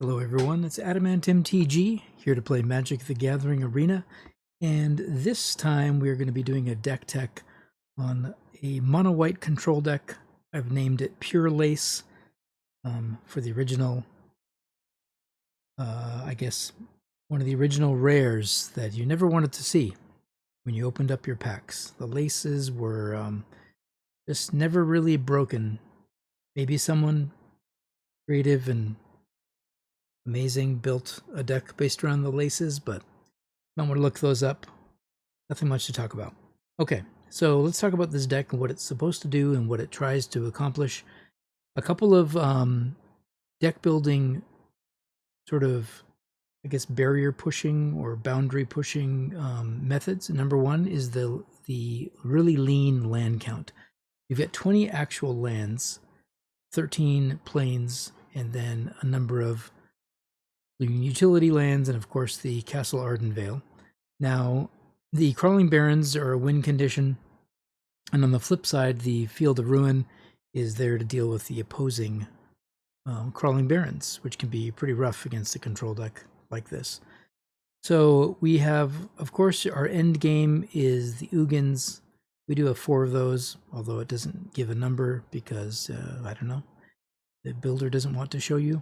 Hello everyone, it's Adamant MTG, here to play Magic the Gathering Arena, and this time we are going to be doing a deck tech on a mono-white control deck. I've named it Purelace for the original, I guess, one of the original rares that you never wanted to see when you opened up your packs. The laces were just never really broken. Maybe someone creative and amazing built a deck based around the laces, but I'm going to look those up. Nothing much to talk about. Okay, so let's talk about this deck and what it's supposed to do and what it tries to accomplish. A couple of deck building sort of, I guess, barrier pushing or boundary pushing methods. Number one is the really lean land count. You've got 20 actual lands, 13 plains, and then a number of utility lands, and of course the Castle Ardenvale. Now, the Crawling Barrens are a win condition, and on the flip side, the Field of Ruin is there to deal with the opposing Crawling Barrens, which can be pretty rough against a control deck like this. So we have, of course, our end game is the Ugins. We do have 4 of those, although it doesn't give a number because, I don't know, the builder doesn't want to show you.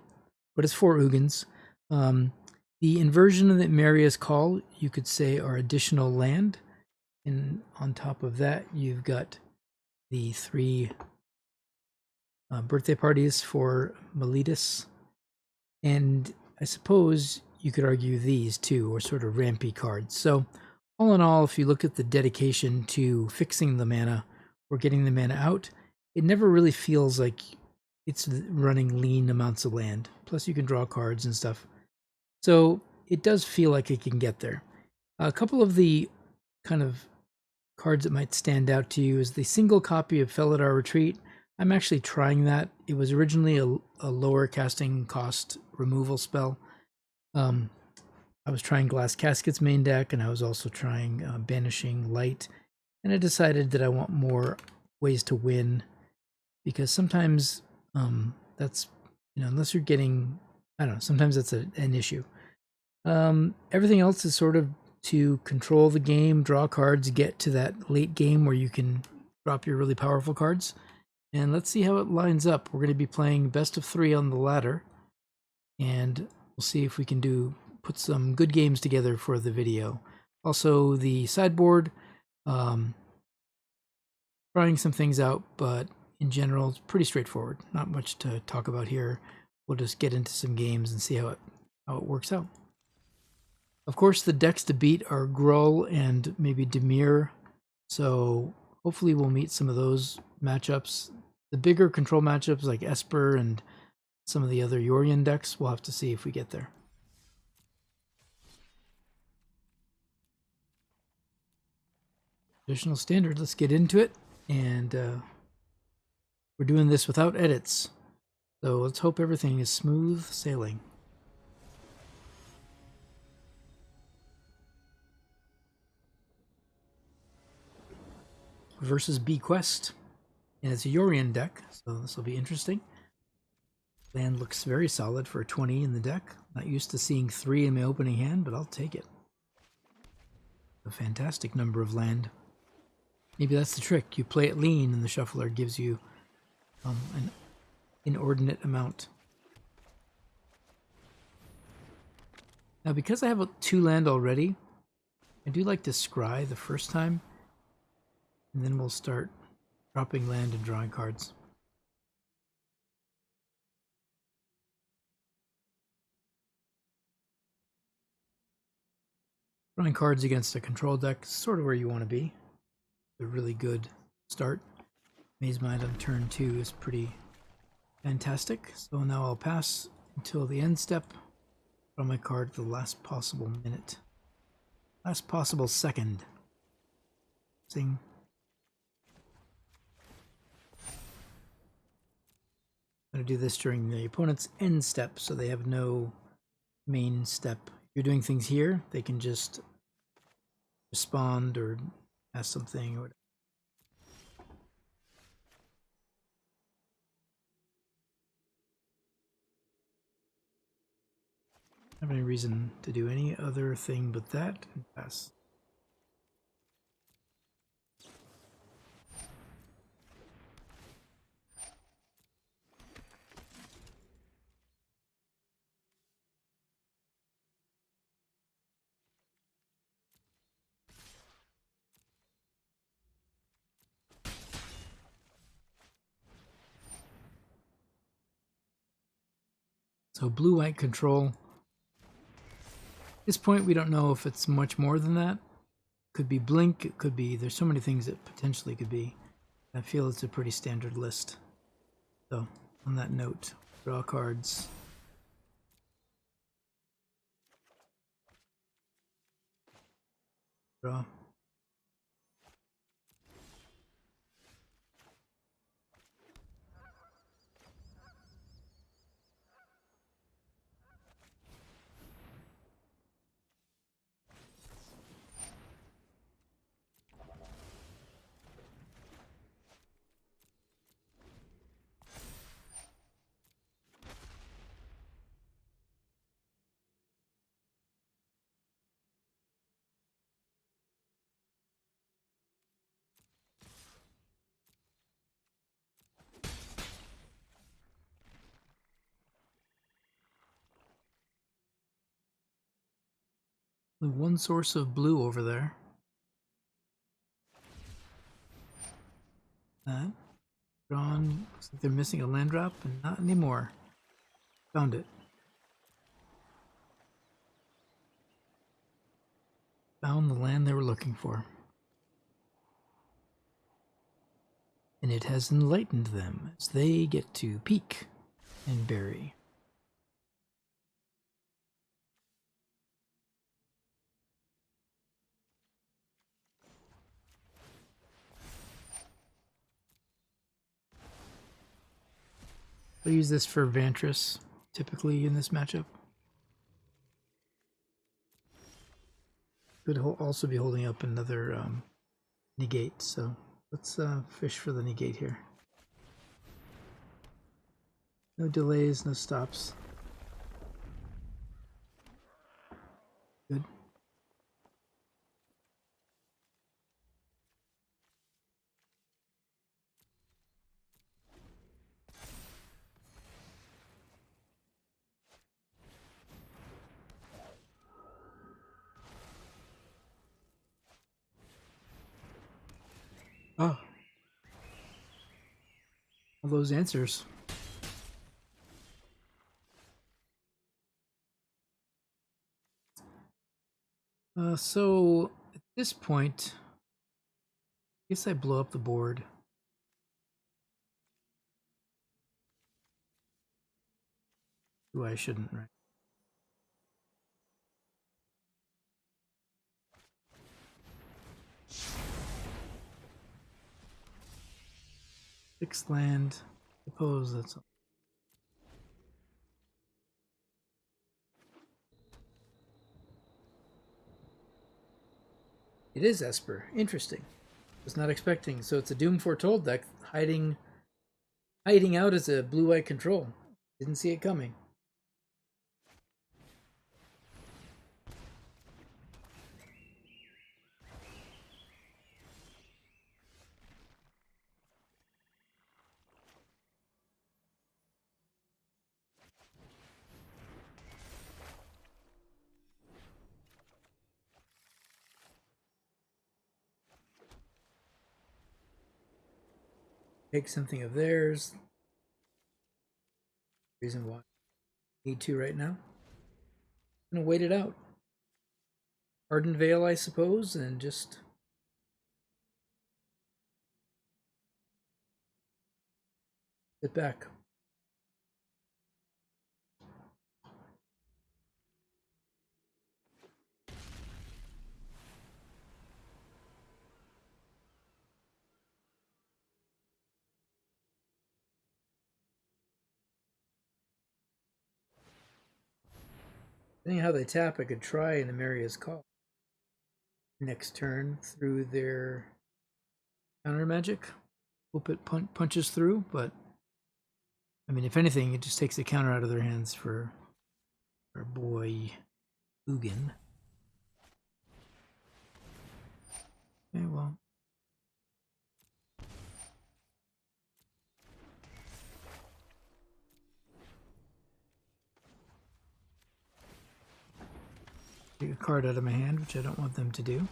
But it's 4 Ugins. The inversion that Maria's Call, you could say, are additional land. And on top of that, you've got the 3 birthday parties for Meletus. And I suppose you could argue these too are sort of rampy cards. So all in all, if you look at the dedication to fixing the mana or getting the mana out, it never really feels like it's running lean amounts of land. Plus you can draw cards and stuff. So it does feel like it can get there. A couple of the kind of cards that might stand out to you is the single copy of Felidar Retreat. I'm actually trying that. It was originally a lower casting cost removal spell. I was trying Glass Casket's main deck, and I was also trying Banishing Light. And I decided that I want more ways to win, because sometimes that's, unless you're getting, I don't know, sometimes that's an issue. Everything else is sort of to control the game, draw cards, get to that late game where you can drop your really powerful cards. And let's see how it lines up. We're going to be playing best of 3 on the ladder, and we'll see if we can put some good games together for the video. Also, the sideboard, trying some things out, but in general, it's pretty straightforward. Not much to talk about here. We'll just get into some games and see how it works out. Of course, the decks to beat are Gruul and maybe Dimir, so hopefully we'll meet some of those matchups. The bigger control matchups like Esper and some of the other Yorion decks, we'll have to see if we get there. Traditional standard, let's get into it, and we're doing this without edits, so let's hope everything is smooth sailing. Versus Bequest, and it's a Yorion deck, so this will be interesting. Land looks very solid for a 20 in the deck. Not used to seeing 3 in my opening hand, but I'll take it. A fantastic number of land. Maybe that's the trick. You play it lean, and the shuffler gives you an inordinate amount. Now, because I have 2 land already, I do like to scry the first time, and then we'll start dropping land and drawing cards. Drawing cards against a control deck is sort of where you want to be. A really good start. Maze Mind on turn 2 is pretty fantastic. So now I'll pass until the end step. Draw my card at the last possible minute. Last possible second. Sing. I'm going to do this during the opponent's end step, so they have no main step. If you're doing things here, they can just respond or ask something or whatever. Don't have any reason to do any other thing but that and pass. So blue-white control. At this point, we don't know if it's much more than that. Could be blink, it could be, there's so many things it potentially could be. I feel it's a pretty standard list. So, on that note, draw cards. Draw. Only one source of blue over there. That. Drawn. Looks like they're missing a land drop, and not anymore. Found it. Found the land they were looking for. And it has enlightened them as they get to peek and bury. I'll use this for Vantress, typically in this matchup. Could also be holding up another negate, so let's fish for the negate here. No delays, no stops. Good. Oh. All those answers. So at this point, I guess I blow up the board. Ooh, I shouldn't, right? Fixed land. Suppose that's all. It is Esper. Interesting. Was not expecting. So it's a Doom Foretold deck hiding out as a blue-white control. Didn't see it coming. Take something of theirs. Reason why. Need to right now. I'm gonna wait it out. Arden Veil, I suppose, and just sit back. Depending how they tap, I could try an Amaria's Call next turn through their counter magic. Hope it punches through, but I mean, if anything, it just takes the counter out of their hands for Our boy Ugin. Okay, well. Take a card out of my hand, which I don't want them to do.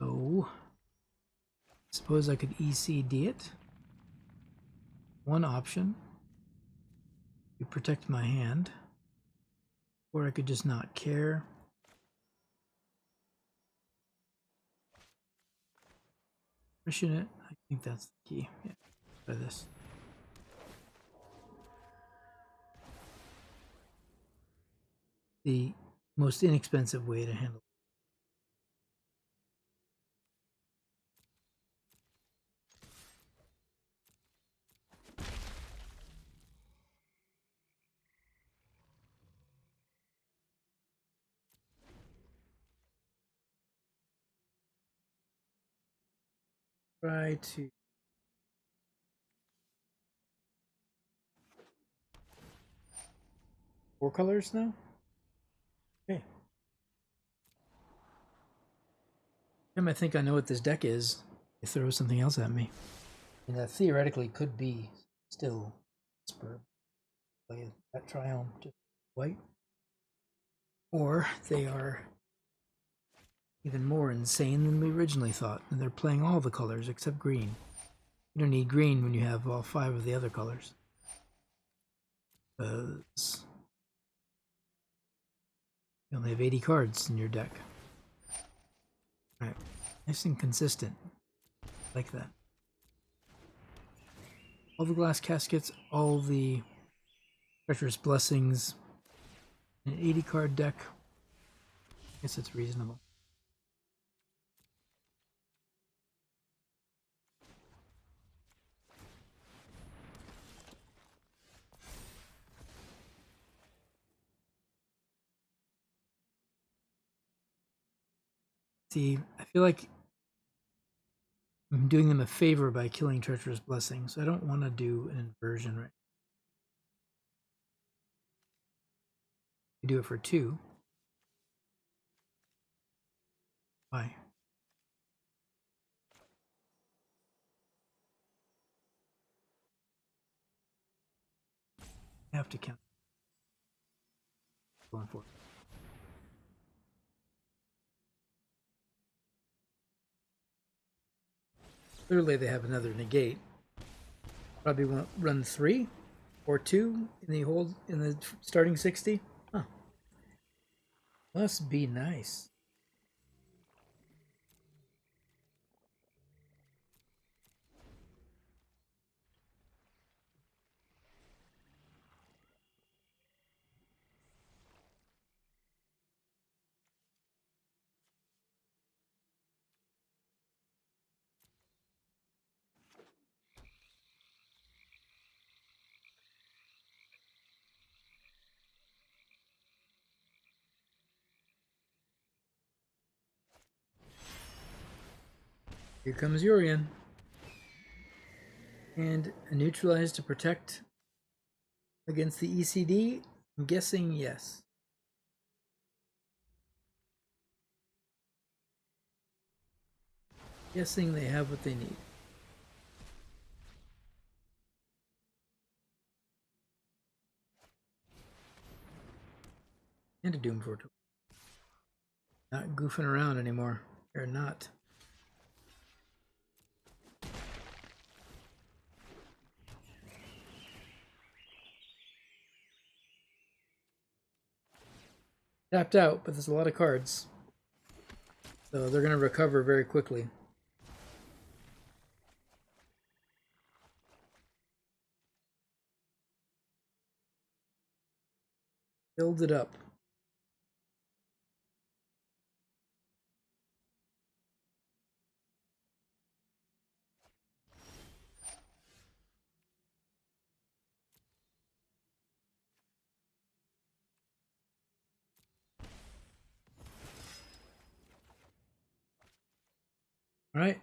Oh. Suppose I could ECD it. One option. To protect my hand. Or I could just not care. Pushing it. I think that's the key. Yeah. Try this. The most inexpensive way to handle it. Try to 4 colors now? Okay. Time I think I know what this deck is, they throw something else at me. And that theoretically could be still Spur. Play that Triumph just white. Or they are even more insane than we originally thought, and they're playing all the colors except green. You don't need green when you have all 5 of the other colors. Because you only have 80 cards in your deck. Alright, nice and consistent. Like that. All the glass caskets, all the treacherous blessings, an 80 card deck. I guess it's reasonable. See, I feel like I'm doing them a favor by killing treacherous blessings. So I don't want to do an inversion right. I do it for 2. Why? I have to count. Going for it. Clearly they have another negate. Probably want to run 3 or 2 in the starting 60. Huh. Must be nice. Here comes Urian. And a neutralize to protect against the ECD? I'm guessing yes. Guessing they have what they need. And a Doom Fortress. Not goofing around anymore. They're not. Tapped out, but there's a lot of cards. So they're going to recover very quickly. Build it up. Alright,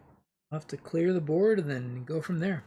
I'll have to clear the board and then go from there.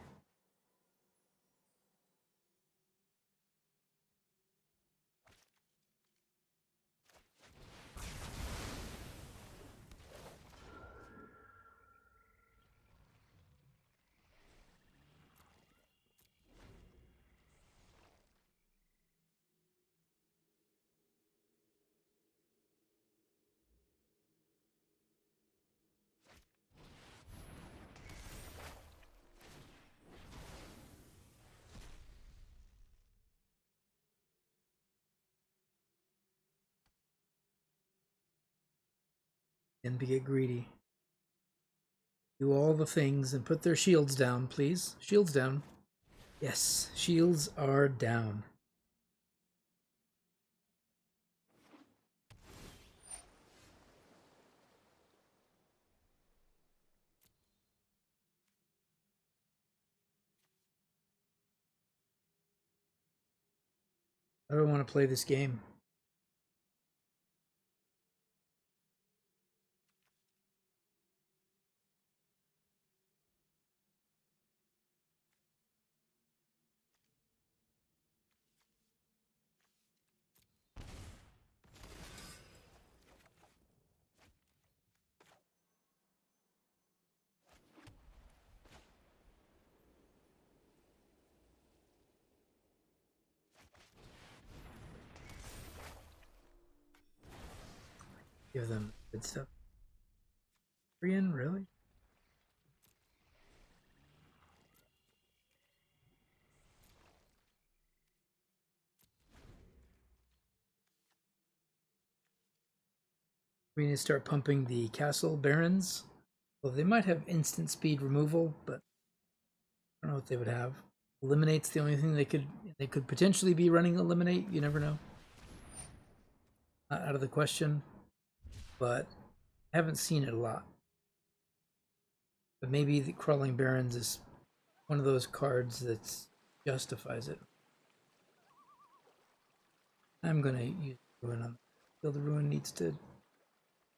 And get greedy. Do all the things and put their shields down, please. Shields down. Yes, shields are down. I don't want to play this game. Give them good stuff. Korean, really? We need to start pumping the castle barons. Well, they might have instant speed removal, but I don't know what they would have. Eliminate's the only thing they could potentially be running. Eliminate, you never know. Not out of the question, but I haven't seen it a lot. But maybe the Crawling Barons is one of those cards that justifies it. I'm gonna use Ruin on. Feel the Ruin needs to. I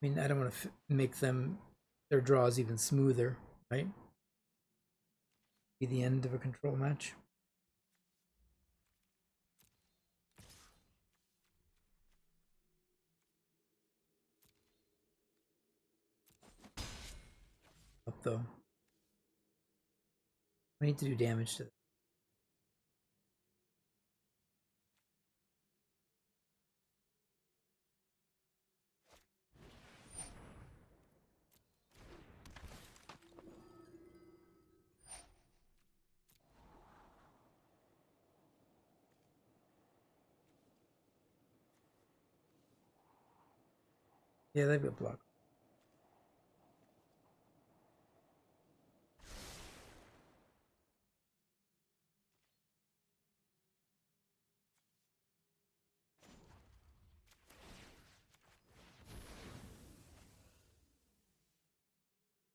mean, I don't want to make their draws even smoother, right? Be the end of a control match. Up though. We need to do damage to them. Yeah, they've got block.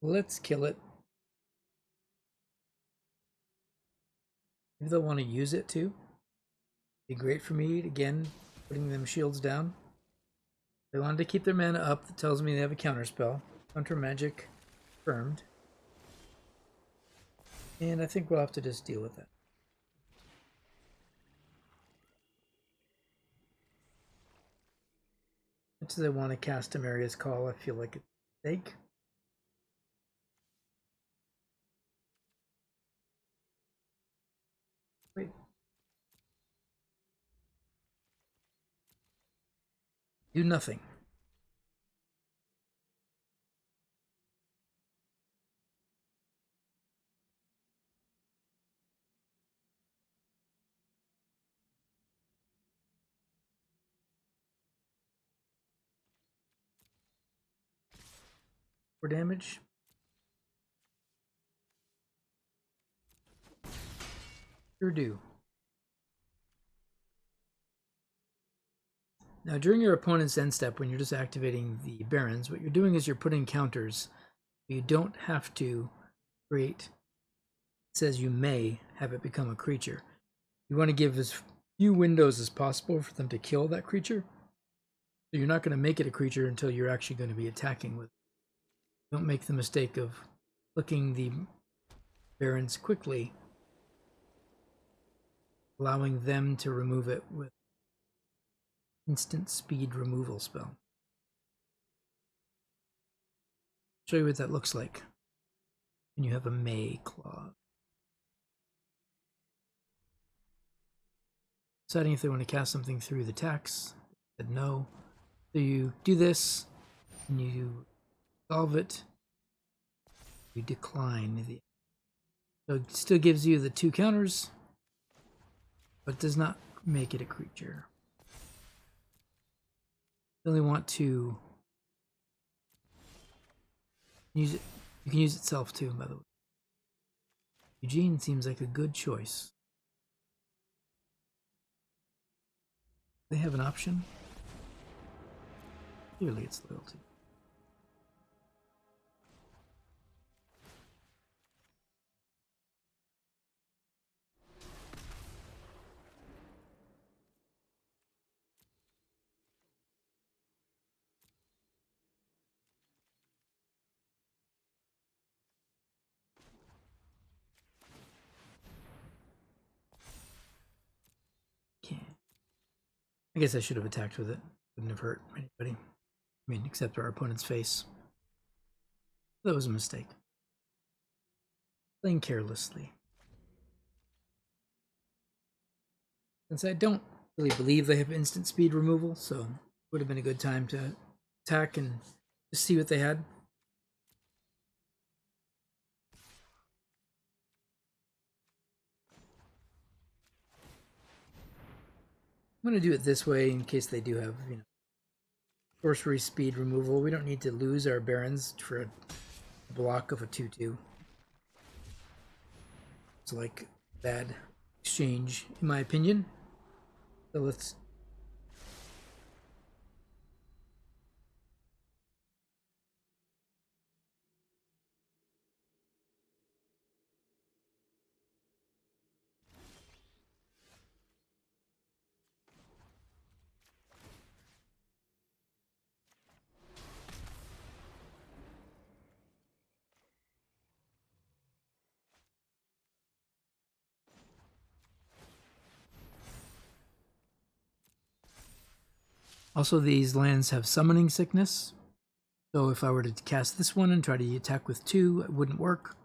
Let's kill it. Maybe they'll want to use it too. Be great for me, again, putting them shields down. They wanted to keep their mana up. That tells me they have a counter spell. Counter magic confirmed. And I think we'll have to just deal with that. Much as I want to cast Amaria's Call, I feel like it's a mistake. Wait. Do nothing. For damage. Sure do. Now, during your opponent's end step, when you're just activating the Barons, what you're doing is you're putting counters. You don't have to create. It says you may have it become a creature. You want to give as few windows as possible for them to kill that creature. So you're not going to make it a creature until you're actually going to be attacking with it. Don't make the mistake of clicking the Barons quickly, allowing them to remove it with instant speed removal spell. Show you what that looks like when you have a May Claw. Deciding if they want to cast something through the tax. Said no. So you do this, and you solve it. You decline the. So it still gives you the 2 counters, but does not make it a creature. You only want to Use it. You can use itself too, by the way. Eugene seems like a good choice. They have an option. Clearly, it's loyalty. Can't. I guess I should have attacked with it. Wouldn't have hurt anybody. I mean, except our opponent's face. That was a mistake. Playing carelessly. Since I don't really believe they have instant speed removal, so it would have been a good time to attack and just see what they had. I'm going to do it this way in case they do have, sorcery speed removal. We don't need to lose our barons for a block of a 2/2. It's like bad exchange, in my opinion. So let's. Also, these lands have summoning sickness. So if I were to cast this one and try to attack with 2, it wouldn't work.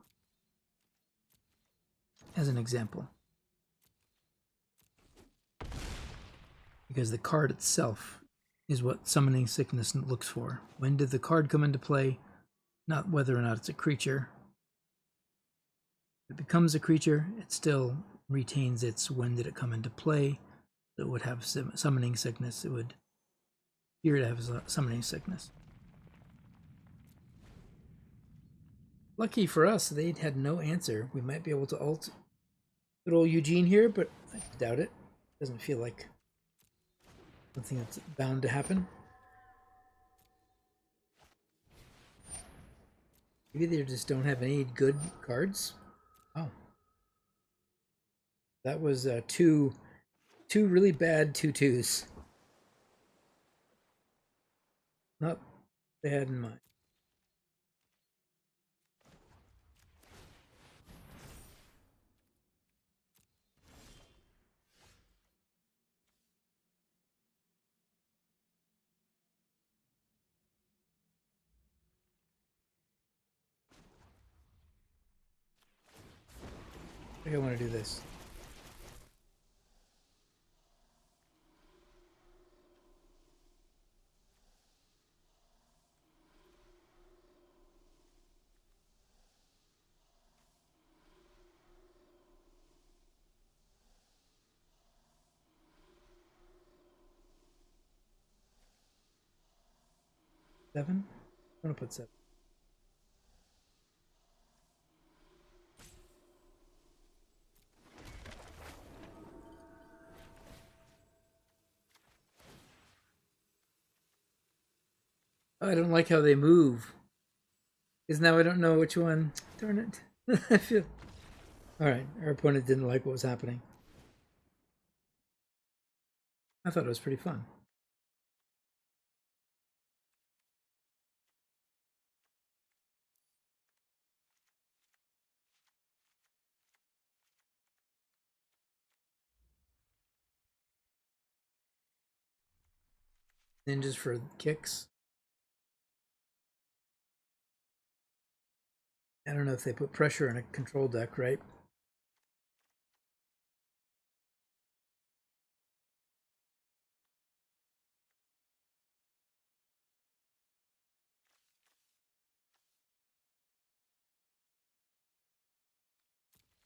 As an example. Because the card itself is what summoning sickness looks for. When did the card come into play? Not whether or not it's a creature. If it becomes a creature, it still retains its when did it come into play. So it would have summoning sickness. It would appear to have summoning sickness. Lucky for us, they had no answer. We might be able to ult good old Eugene here, but I doubt it. Doesn't feel like something that's bound to happen. Maybe they just don't have any good cards. Oh. That was two really bad 2/2s. Not bad in mind. I think I want to do this. Seven? I'm gonna put 7. Oh, I don't like how they move. Because now I don't know which one. Darn it. I feel. Alright, our opponent didn't like what was happening. I thought it was pretty fun. Ninjas for kicks. I don't know if they put pressure on a control deck, right?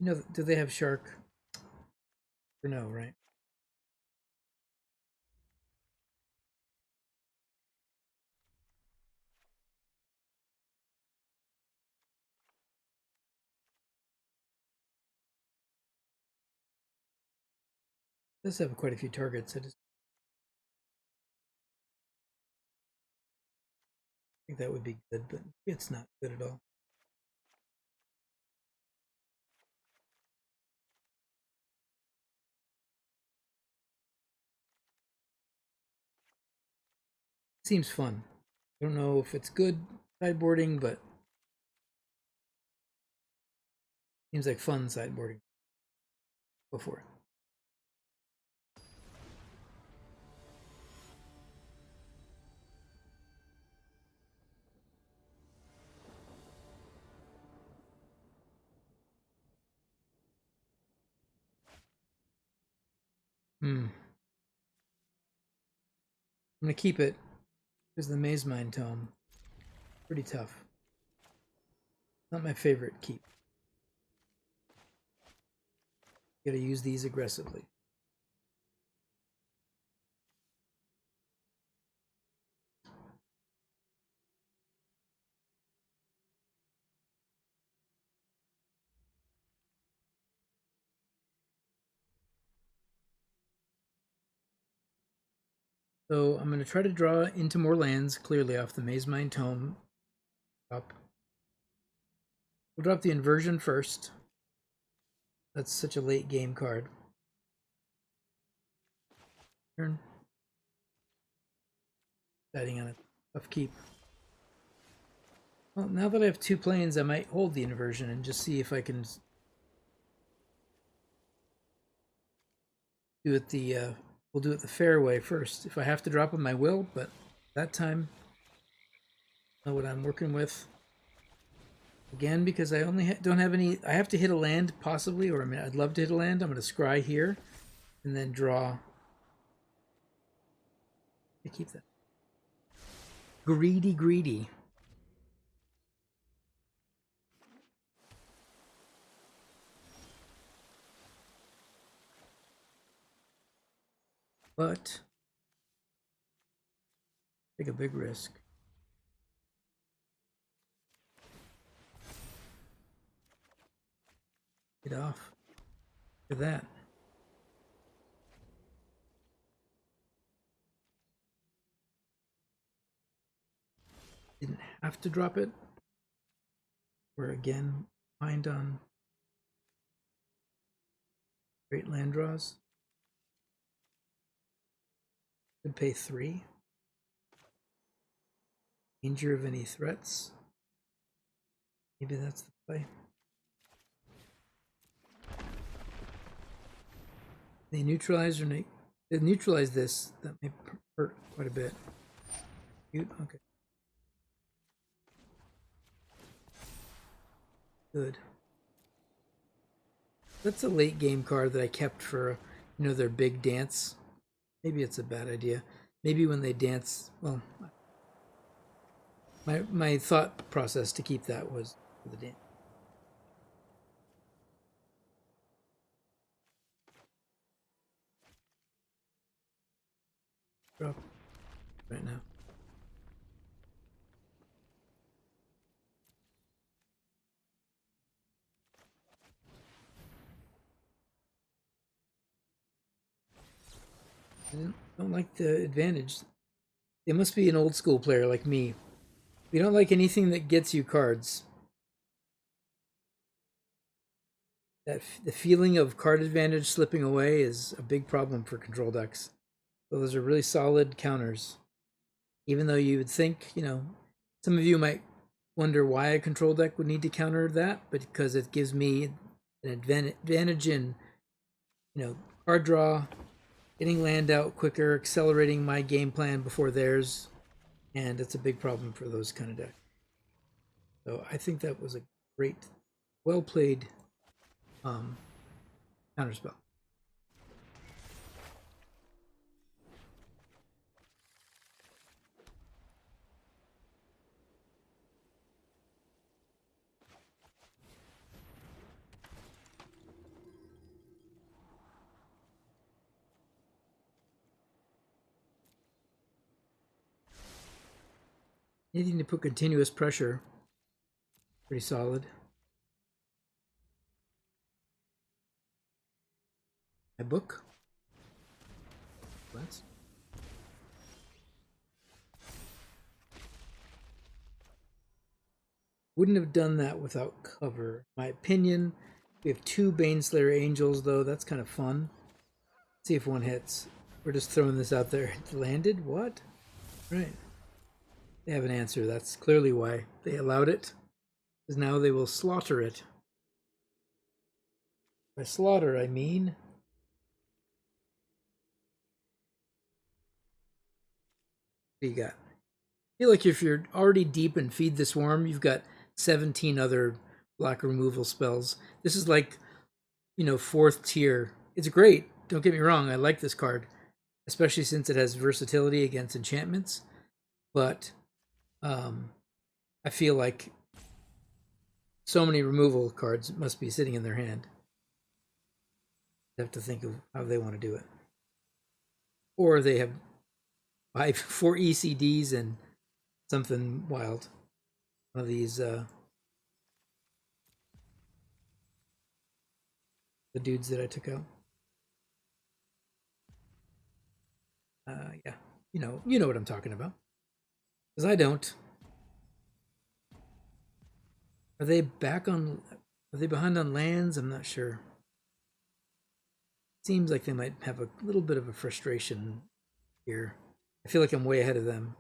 Do they have shark? Or no, right? does have quite a few targets. I just think that would be good, but it's not good at all. Seems fun. I don't know if it's good sideboarding, but seems like fun sideboarding. Go for it. I'm gonna keep it because the Maze Mind Tome, pretty tough. Not my favorite keep. Gotta use these aggressively. So I'm gonna try to draw into more lands clearly off the Maze Mind Tome. Up. We'll drop the inversion first. That's such a late game card. Turn. Deciding on a tough keep. Well, now that I have 2 planes, I might hold the inversion and just see if I can do it the we'll do it the fair way first. If I have to drop them, I will, but that time I know what I'm working with. Again, because I only don't have any, I have to hit a land possibly, or I mean, I'd love to hit a land. I'm going to scry here and then draw. I keep that. Greedy, greedy. But take a big risk. Get off. Look at that. Didn't have to drop it. We're again behind on great land draws. Could pay 3. Danger of any threats. Maybe that's the play. They neutralize or they neutralize this. That may hurt quite a bit. Cute. Okay. Good. That's a late game card that I kept for, their big dance. Maybe it's a bad idea. Maybe when they dance, well, my thought process to keep that was for the dance. Drop right now. I don't like the advantage. It must be an old school player like me. We don't like anything that gets you cards. That the feeling of card advantage slipping away is a big problem for control decks. So those are really solid counters. Even though you would think, some of you might wonder why a control deck would need to counter that, but because it gives me an advantage in, card draw, getting land out quicker, accelerating my game plan before theirs, and it's a big problem for those kind of decks. So I think that was a great, well played counterspell. Needing to put continuous pressure, pretty solid. My book. Wouldn't have done that without cover. My opinion. We have 2 Baneslayer Angels, though. That's kind of fun. Let's see if one hits. We're just throwing this out there. It landed? What? Right. They have an answer. That's clearly why they allowed it. Because now they will slaughter it. By slaughter, I mean... What do you got? I feel like if you're already deep in Feed the Swarm, you've got 17 other block removal spells. This is like, 4th tier. It's great. Don't get me wrong. I like this card, especially since it has versatility against enchantments. But I feel like so many removal cards must be sitting in their hand. They have to think of how they want to do it. Or they have 4 ECDs and something wild. One of these the dudes that I took out. Yeah, you know what I'm talking about. Because I don't. Are they behind on lands? I'm not sure. Seems like they might have a little bit of a frustration here. I feel like I'm way ahead of them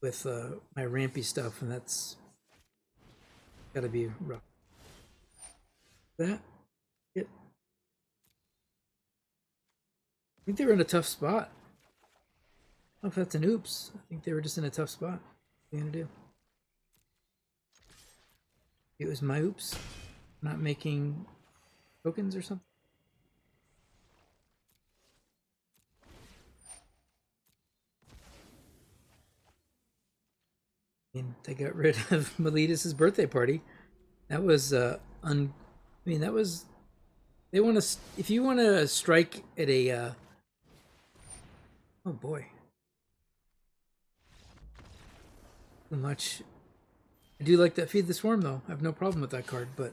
with my rampy stuff, and that's gotta be rough. That it. I think they were in a tough spot. I don't know if that's an oops. I think they were just in a tough spot. What are you gonna do? It was my oops. Not making tokens or something. They got rid of Miletus's birthday party. That was that was. They want to. If you want to strike at a. Oh boy. Too much. I do like that Feed the Swarm though. I have no problem with that card, but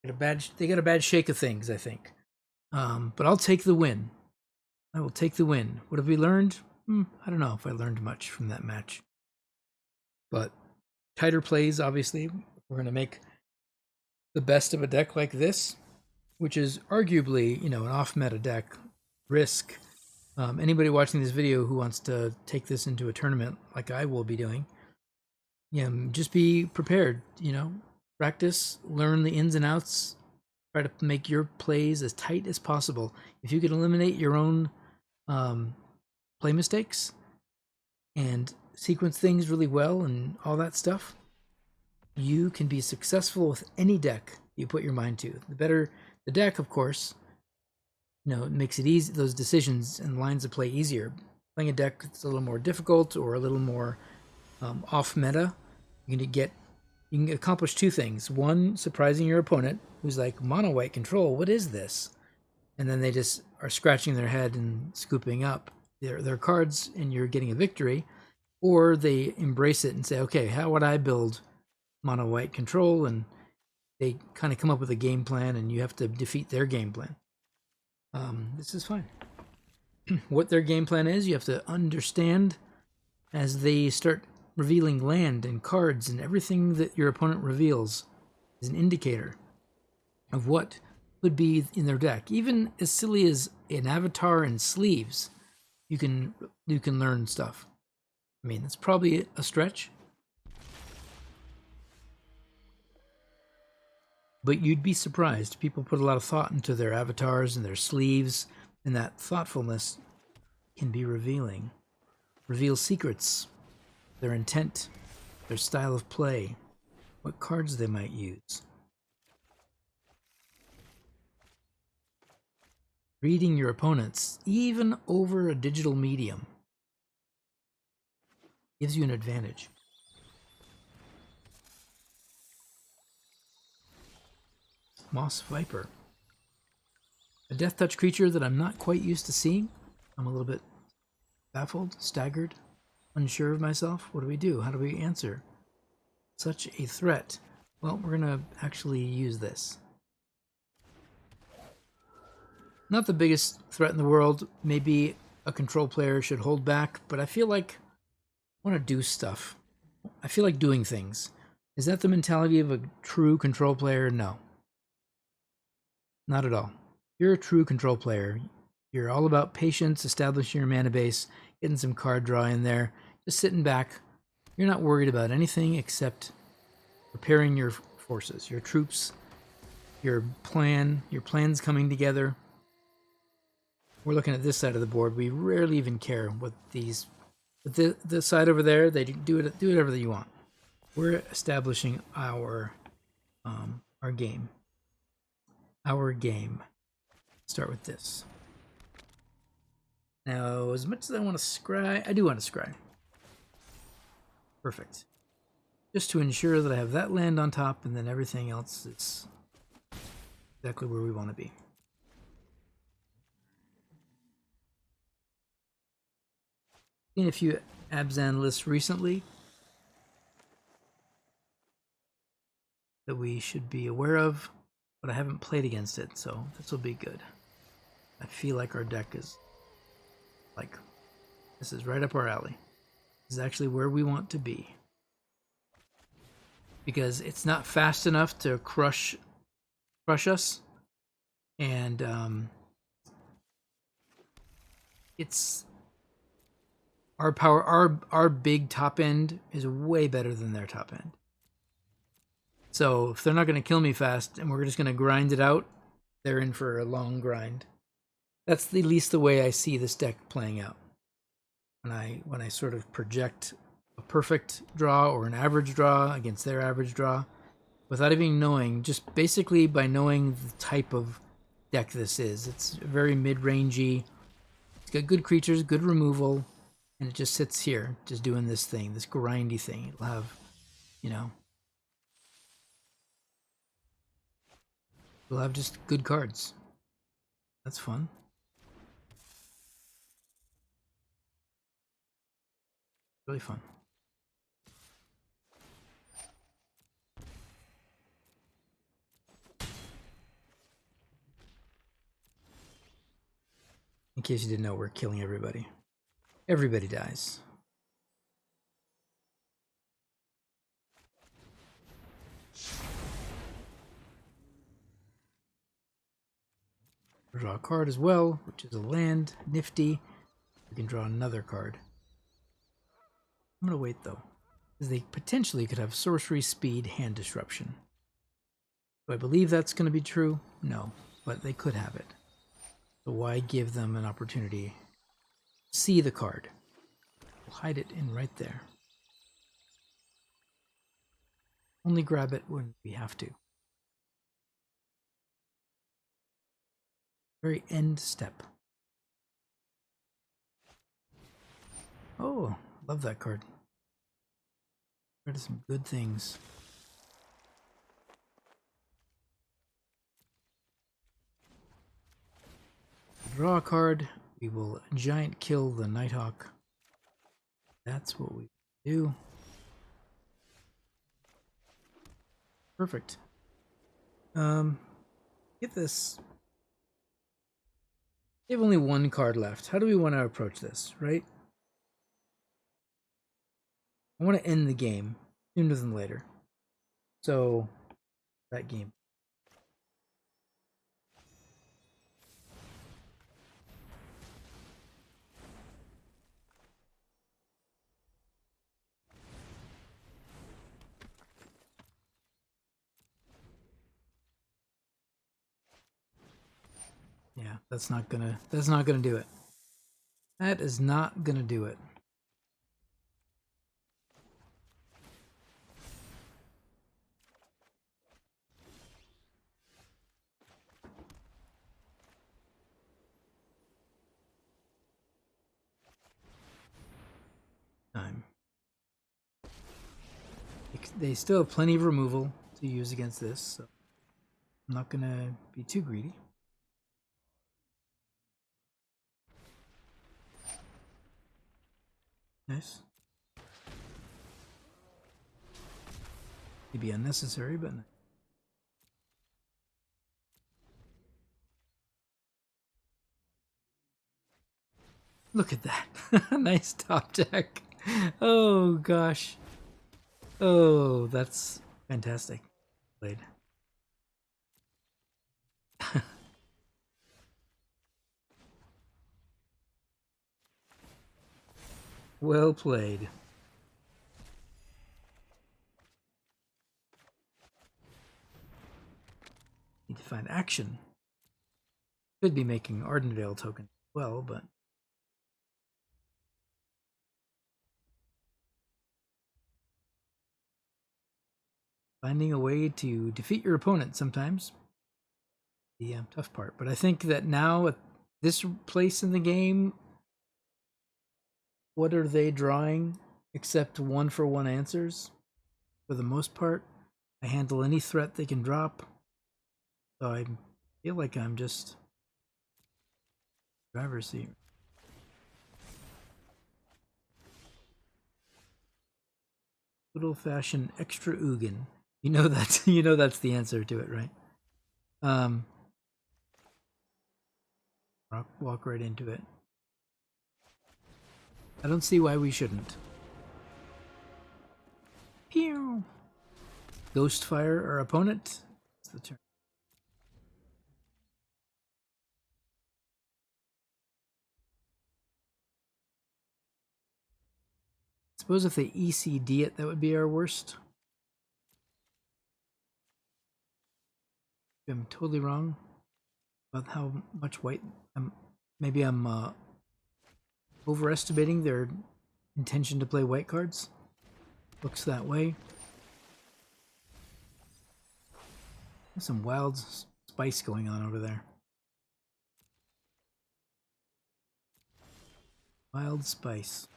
they got a bad shake of things, I think. But I'll take the win. I will take the win. What have we learned? I don't know if I learned much from that match. But tighter plays, obviously. We're going to make the best of a deck like this, which is arguably, an off-meta deck. Risk. Anybody watching this video who wants to take this into a tournament, like I will be doing, just be prepared, practice, learn the ins and outs, try to make your plays as tight as possible. If you can eliminate your own play mistakes and sequence things really well and all that stuff, you can be successful with any deck you put your mind to. The better the deck, of course, it makes it easy, those decisions and lines of play easier. Playing a deck that's a little more difficult or a little more off meta, you can accomplish 2 things. One, surprising your opponent, who's like, mono white control, what is this? And then they just are scratching their head and scooping up their cards, and you're getting a victory. Or they embrace it and say, okay, how would I build mono white control? And they kind of come up with a game plan, and you have to defeat their game plan. This is fine. What their game plan is, you have to understand as they start revealing land and cards, and everything that your opponent reveals is an indicator of what could be in their deck. Even as silly as an avatar and sleeves, you can learn stuff. I mean, it's probably a stretch, but you'd be surprised. People put a lot of thought into their avatars and their sleeves, and that thoughtfulness can be revealing. Reveal secrets, their intent, their style of play, what cards they might use. Reading your opponents, even over a digital medium, gives you an advantage. Moss Viper. A death touch creature that I'm not quite used to seeing. I'm a little bit baffled, staggered, unsure of myself. What do we do? How do we answer such a threat? Well, we're going to actually use this. Not the biggest threat in the world. Maybe a control player should hold back, but I feel like I want to do stuff. I feel like doing things. Is that the mentality of a true control player? No, not at all. You're a true control player. You're all about patience, establishing your mana base, getting some card draw in there, just sitting back. You're not worried about anything except preparing your forces, your troops, your plan's coming together. We're looking at this side of the board. We rarely even care what these, but the side over there, they do whatever you want. We're establishing our game. Our game. Start with this. Now, as much as I want to scry, I do want to scry. Perfect. Just to ensure that I have that land on top, and then everything else is exactly where we want to be. Seen a few Abzan lists recently that we should be aware of, but I haven't played against it, so this will be good. I feel like our deck is like, this is right up our alley. This is actually where we want to be. Because it's not fast enough to crush us, and it's our power. Our big top end is way better than their top end. So if they're not going to kill me fast, and we're just going to grind it out, they're in for a long grind. That's at least the way I see this deck playing out. When I sort of project a perfect draw or an average draw against their average draw, without even knowing, just basically by knowing the type of deck this is. It's very mid-rangey. It's got good creatures, good removal, and it just sits here, just doing this thing, this grindy thing. It'll have, it'll have just good cards. That's fun. Really fun. In case you didn't know, we're killing everybody. Everybody dies. Draw a card as well, which is a land. Nifty. We can draw another card. I'm going to wait, though, because they potentially could have sorcery, speed, hand disruption. Do I believe that's going to be true? No, but they could have it. So why give them an opportunity? See the card. We'll hide it in right there. Only grab it when we have to. Very end step. Oh, love that card. That is some good things. Draw a card. We will giant kill the Nighthawk. That's what we do. Perfect. Get this. We have only one card left. How do we want to approach this, right? I want to end the game sooner than later. So, that game. Yeah, that's not gonna do it. That is not gonna do it. Time. They still have plenty of removal to use against this, so I'm not gonna be too greedy. Nice. Maybe unnecessary, but look at that. Nice top deck. Oh gosh. Oh, that's fantastic. Played. Well played. Need to find action. Could be making Ardenvale tokens as well, but finding a way to defeat your opponent sometimes the tough part. But I think that now at this place in the game, what are they drawing except one for one answers? For the most part, I handle any threat they can drop. So I feel like I'm just driver's seat. Good old fashioned extra Ugin. You know that's you know that's the answer to it, right? Um, walk right into it. I don't see why we shouldn't. Pew! Ghostfire our opponent. It's the turn. Suppose if they ECD it, that would be our worst. I'm totally wrong about how much white. Maybe I'm overestimating their intention to play white cards. Looks that way. There's some wild spice going on over there. Wild spice.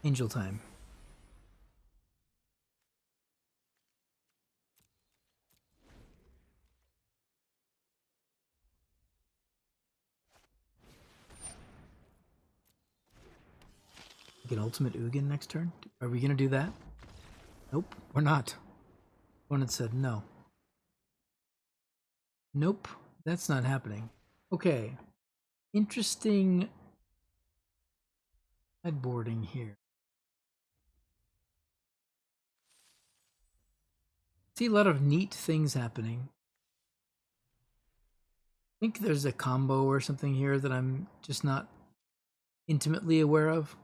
Angel time. Get ultimate Ugin next turn. Are we gonna do that? Nope, we're not. Opponent said no. Nope, that's not happening. Okay, interesting sideboarding here. See a lot of neat things happening. I think there's a combo or something here that I'm just not intimately aware of.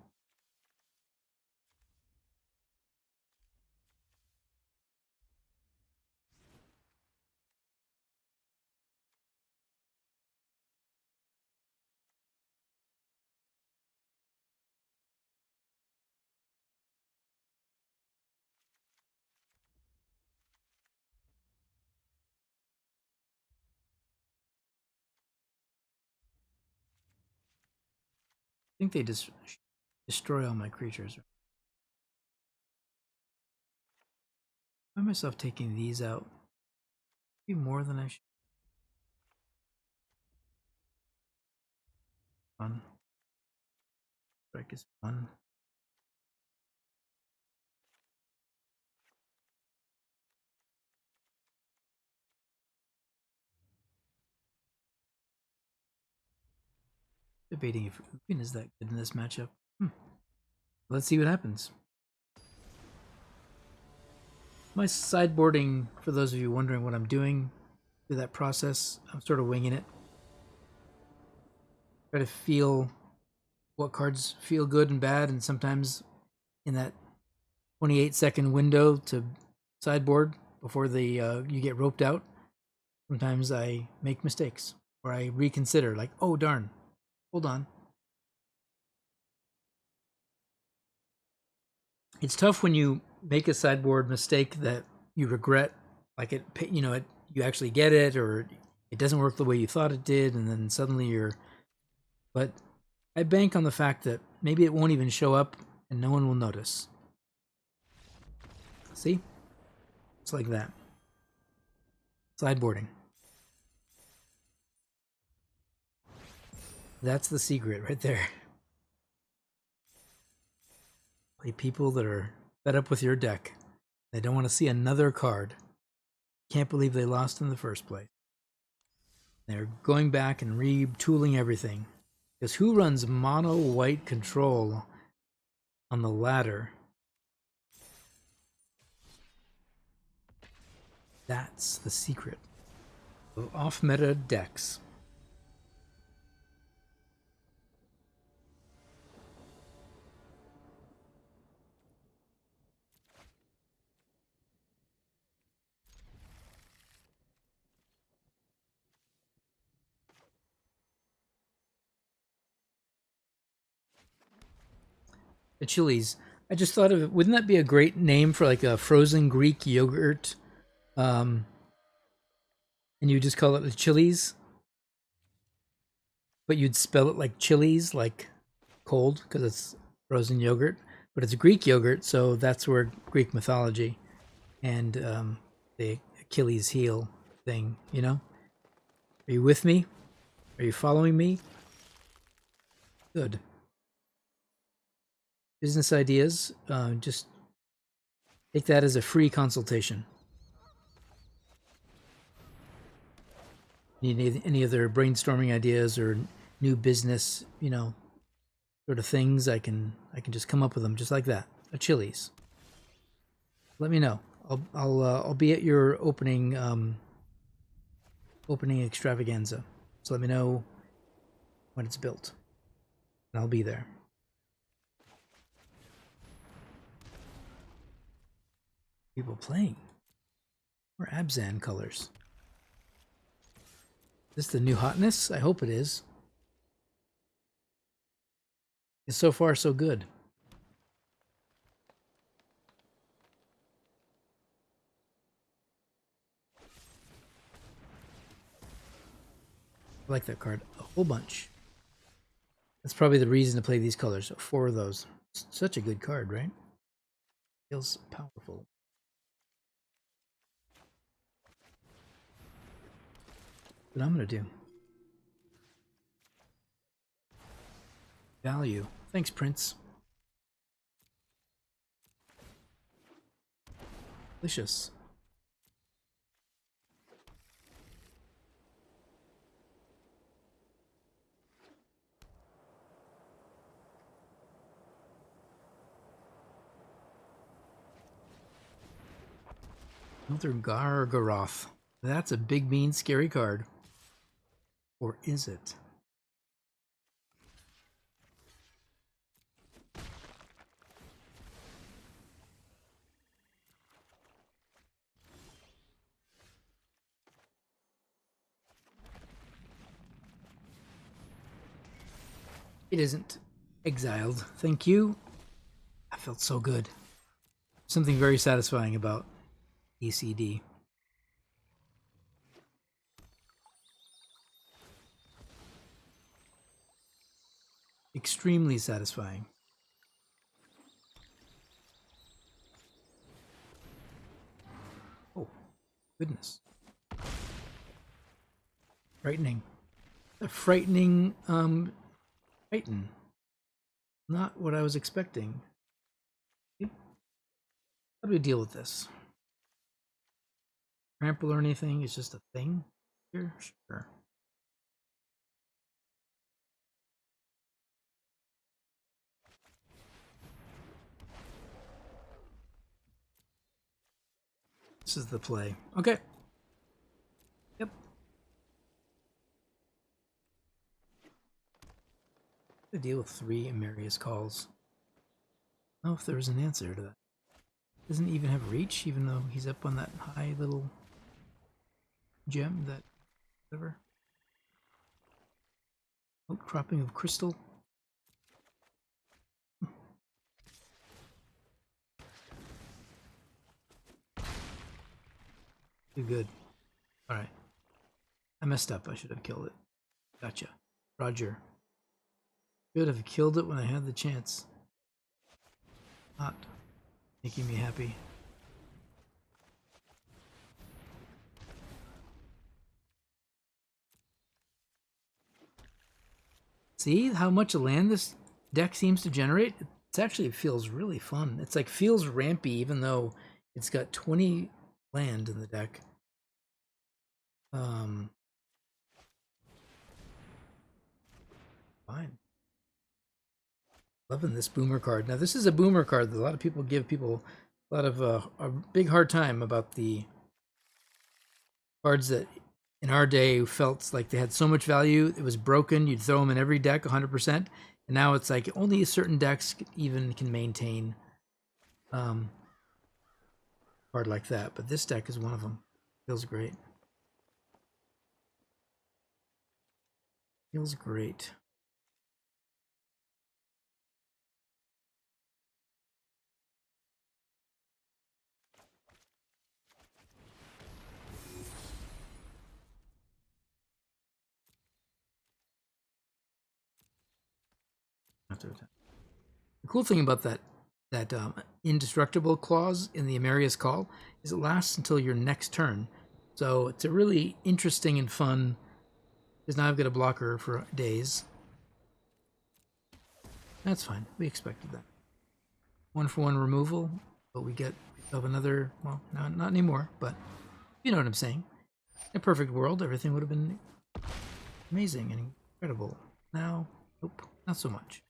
I think they just destroy all my creatures. I find myself taking these out. Maybe more than I should. Fun. Strike is fun. Debating if Ugin is that good in this matchup. Let's see what happens. My sideboarding, for those of you wondering what I'm doing through that process, I'm sort of winging it. Try to feel what cards feel good and bad, and sometimes in that 28-second window to sideboard before you get roped out, sometimes I make mistakes or I reconsider, like, oh darn, hold on. It's tough when you make a sideboard mistake that you regret, like you actually get it, or it doesn't work the way you thought it did, and then suddenly you're. But I bank on the fact that maybe it won't even show up and no one will notice. See? It's like that. Sideboarding. That's the secret right there. Play people that are fed up with your deck. They don't want to see another card. Can't believe they lost in the first place. They're going back and retooling everything. Because who runs mono white control on the ladder? That's the secret of off-meta decks. The chilies. I just thought of it. Wouldn't that be a great name for like a frozen Greek yogurt? And you just call it the chilies, but you'd spell it like chilies, like cold, because it's frozen yogurt. But it's Greek yogurt, so that's where Greek mythology and the Achilles heel thing. You know, are you with me? Are you following me? Good. Business ideas. Just take that as a free consultation. Need any other brainstorming ideas or new business, sort of things? I can just come up with them just like that. A Chili's. Let me know. I'll be at your opening extravaganza. So let me know when it's built, and I'll be there. People playing. More Abzan colors. Is this the new hotness? I hope it is. It's so far so good. I like that card a whole bunch. That's probably the reason to play these colors. 4 of those. It's such a good card, right? Feels powerful. What I'm gonna do. Value. Thanks, Prince. Delicious. Another Gargaroth. That's a big, mean, scary card. Or is it? It isn't. Exiled. Thank you. I felt so good. Something very satisfying about ECD. Extremely satisfying. Oh, goodness. Frightening. A frightening, Titan. Not what I was expecting. How do we deal with this? Trample or anything? It's just a thing here? Sure. This is the play. Okay. Yep. To deal with 3 Amarius calls. I don't know if there's an answer to that. Doesn't even have reach, even though he's up on that high little gem, that whatever. Outcropping of crystal. Too good. Alright. I messed up. I should have killed it. Gotcha. Roger. Should have killed it when I had the chance. Not making me happy. See how much land this deck seems to generate? It feels really fun. It's like feels rampy even though it's got 20 land in the deck. Fine. Loving this boomer card. Now this is a boomer card that a lot of people give people a lot of a big hard time about the cards that in our day felt like they had so much value. It was broken. You'd throw them in every deck 100%. And now it's like only certain decks even can maintain a card like that. But this deck is one of them. Feels great. Feels great. The cool thing about that indestructible clause in the Amarius Call is it lasts until your next turn. So it's a really interesting and fun, because now I've got a blocker for days. That's fine. We expected that. 1-for-1 removal, but we get another, well, not anymore, but you know what I'm saying. In a perfect world, everything would have been amazing and incredible. Now, nope, not so much.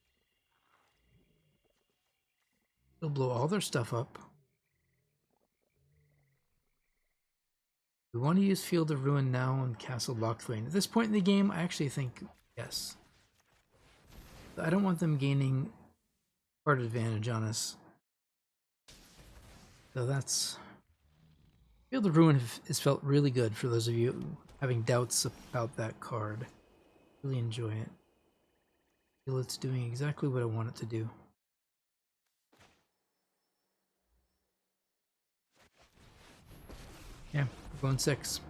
They'll blow all their stuff up. We want to use Field of Ruin now on Castle Lochthwain. At this point in the game, I actually think yes. I don't want them gaining card advantage on us. So that's... Field of Ruin has felt really good for those of you having doubts about that card. Really enjoy it. I feel it's doing exactly what I want it to do. Yeah, we're going 6.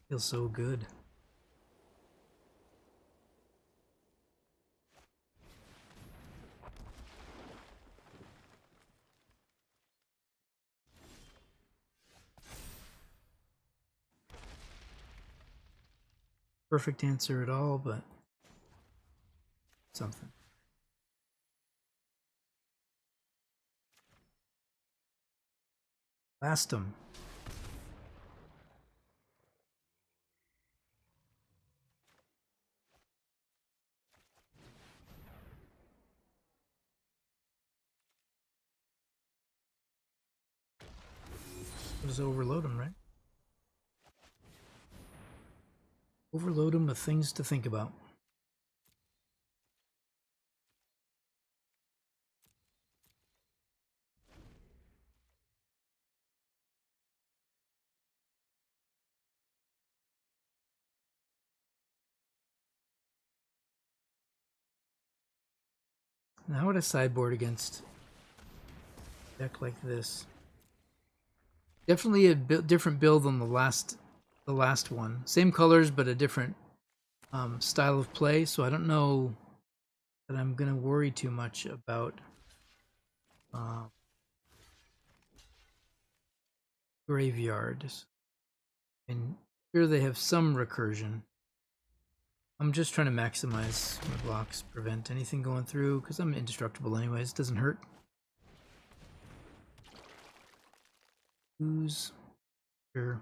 Feels so good. Perfect answer at all, but something. Blast 'em. Just overload them, right? Overload them with things to think about. Now how would I sideboard against a deck like this? Definitely a different build than the last one. Same colors, but a different style of play. So I don't know that I'm gonna worry too much about graveyards. And here they have some recursion. I'm just trying to maximize my blocks, prevent anything going through, because I'm indestructible anyways. It doesn't hurt. Who's sure?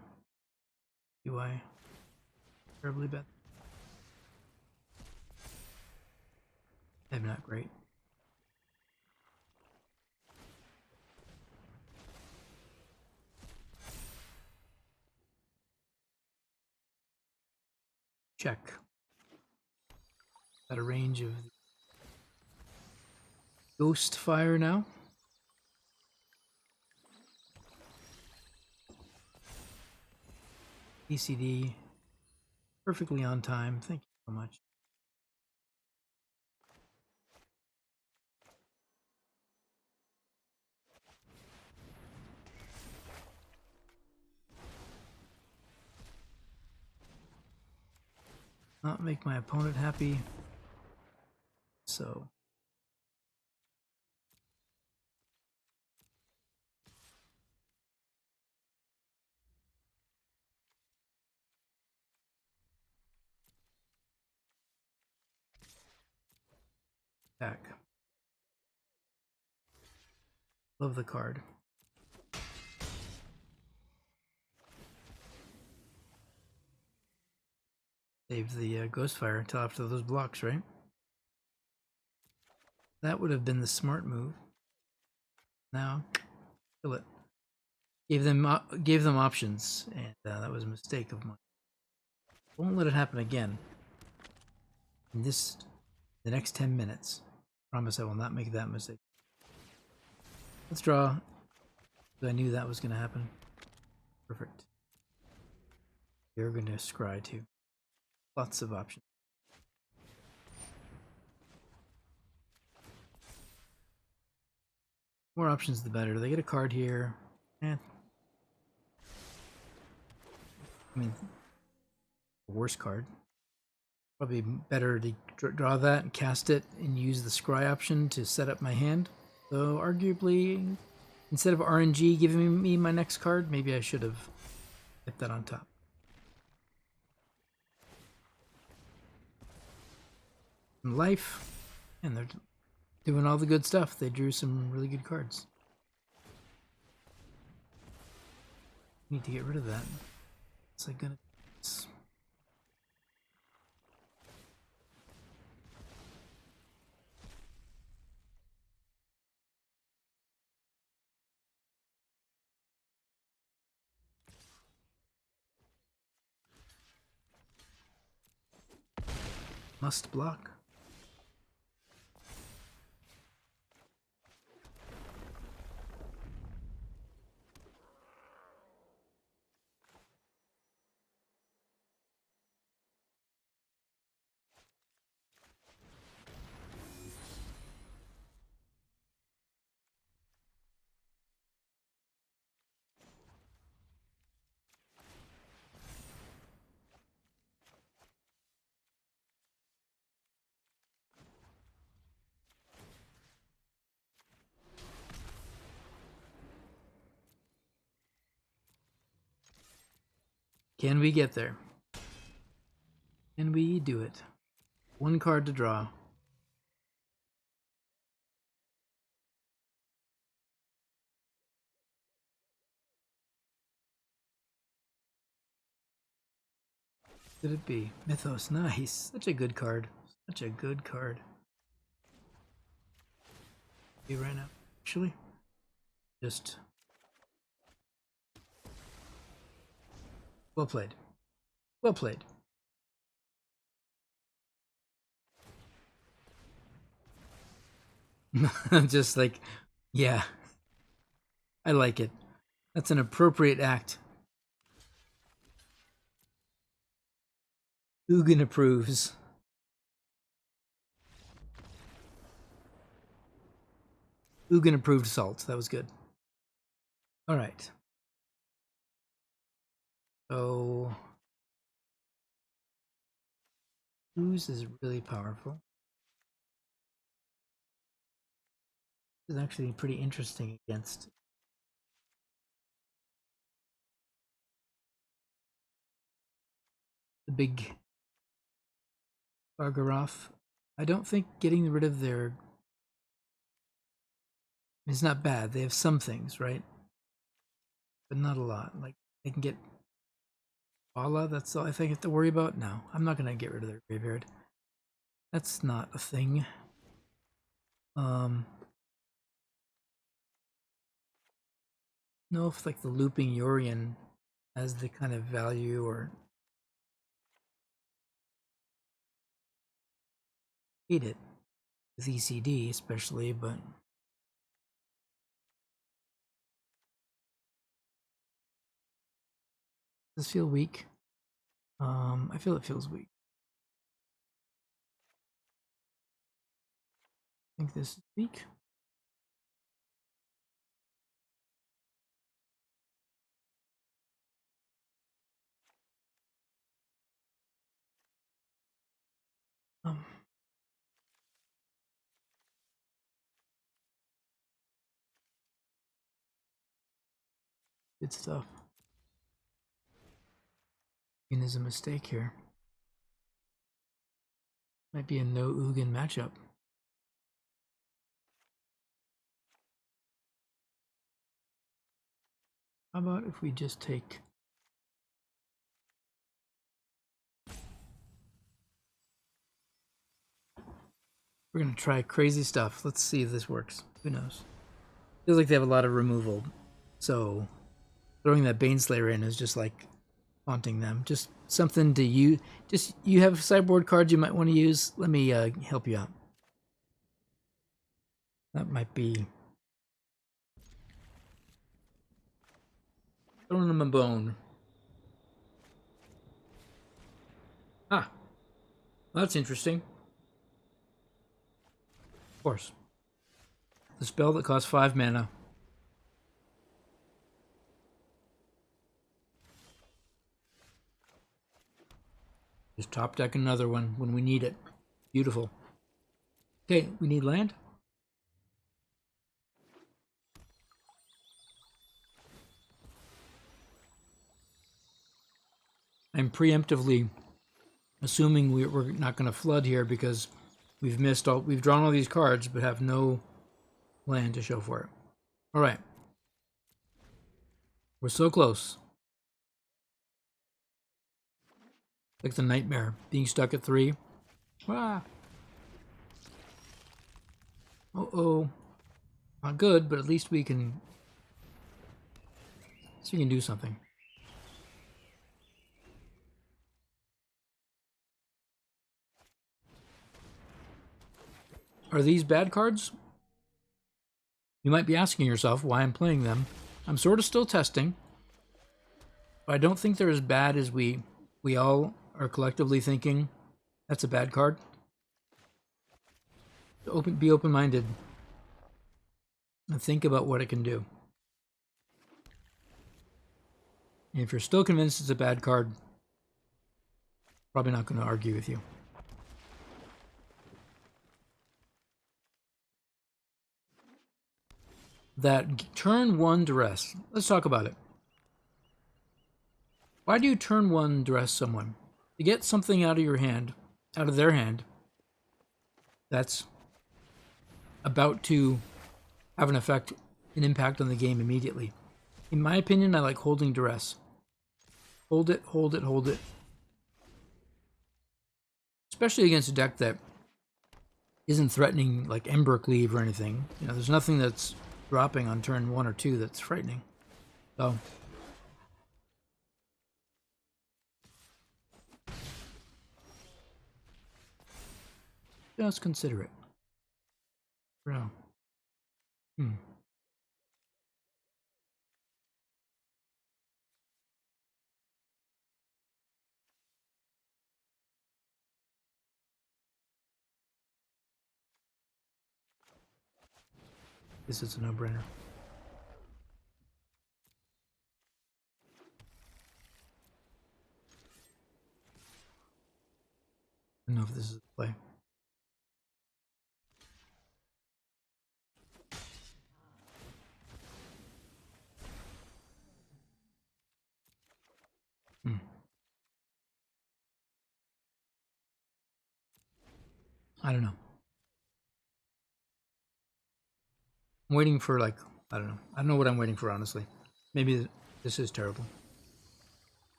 UI terribly bad. I'm not great. Check. Got a range of ghost fire now. ECD. Perfectly on time. Thank you so much. Not make my opponent happy. So Back. Love the card. Save the Ghostfire until after those blocks, right? That would have been the smart move. Now, kill it. Gave them options, and that was a mistake of mine. Won't let it happen again. In the next 10 minutes. Promise I will not make that mistake. Let's draw. I knew that was going to happen. Perfect. You're going to scry too. Lots of options. More options the better. They get a card here. I mean, worst card. Probably better to draw that and cast it and use the scry option to set up my hand. So arguably, instead of RNG giving me my next card, maybe I should have kept that on top. And life, and they're doing all the good stuff. They drew some really good cards. Need to get rid of that. What's I gonna? Must block. Can we get there? Can we do it? One card to draw. Could it be? Mythos, nice. Such a good card. Such a good card. Be right now. Actually, just well played. Well played. Just like, yeah, I like it. That's an appropriate act. Ugin approves. Ugin approved salt. That was good. All right. So, ooze is really powerful. This is actually pretty interesting against the big Gargaroth. I don't think getting rid of their is not bad. They have some things, right? But not a lot. Like they can get Bala, that's all I think I have to worry about. No, I'm not gonna get rid of their graveyard. That's not a thing. Know if like the looping Yorion has the kind of value or hate it with ECD especially, but does this feel weak? I feel it feels weak. I think this is weak. Good stuff. Ugin is a mistake here. Might be a no Ugin matchup. How about if we just take... We're going to try crazy stuff. Let's see if this works. Who knows? Feels like they have a lot of removal. So throwing that Baneslayer in is just like haunting them. Just something to you. Just you have sideboard cards you might want to use. Let me help you out. That might be throwing them a bone. Ah, well, that's interesting. Of course. The spell that costs 5 mana. Just top deck another one when we need it. Beautiful. Okay, we need land. I'm preemptively assuming we're not going to flood here because we've drawn all these cards but have no land to show for it. All right. We're so close. Like the nightmare, being stuck at 3. Ah. Uh-oh. Not good, but at least we can do something. Are these bad cards? You might be asking yourself why I'm playing them. I'm sort of still testing. But I don't think they're as bad as we all are collectively thinking that's a bad card. Be open-minded and think about what it can do. And if you're still convinced it's a bad card, probably not going to argue with you. That turn 1 duress. Let's talk about it. Why do you turn 1 duress someone? To get something out of your hand, out of their hand, that's about to have an impact on the game immediately. In my opinion, I like holding duress. Hold it, hold it, hold it. Especially against a deck that isn't threatening like Ember Cleave or anything. You know, there's nothing that's dropping on turn 1 or 2 that's frightening. So just consider it. Bro. This is a no-brainer. I don't know if this is the play. I don't know. I'm waiting for like, I don't know. I don't know what I'm waiting for, honestly. Maybe this is terrible.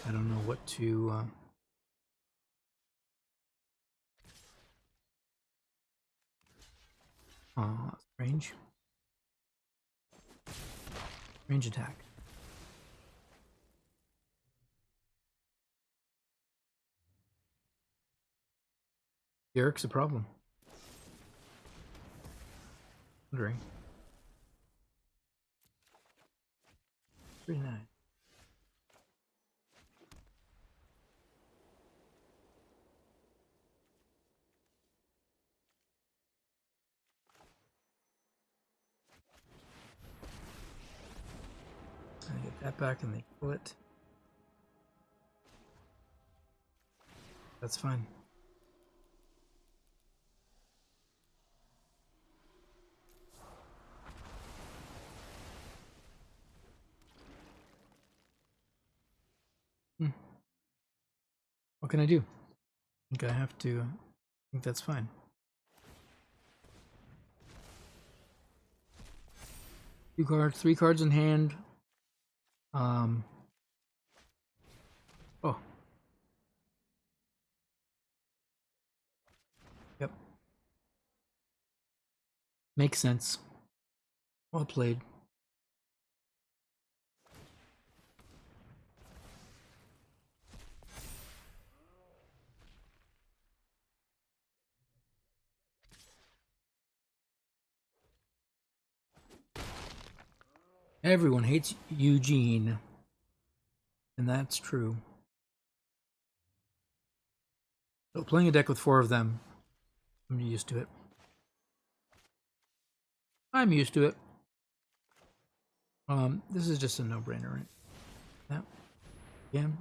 I don't know what to... range. Range attack. Eric's a problem. Wondering. Pretty nice. I get that back and they kill it. That's fine. What can I do? I think I have to think that's fine. Two cards, 3 cards in hand. Oh. Yep. Makes sense. Well played. Everyone hates Eugene. And that's true. So playing a deck with 4 of them, I'm used to it. I'm used to it. This is just a no-brainer, right? Yeah. Again.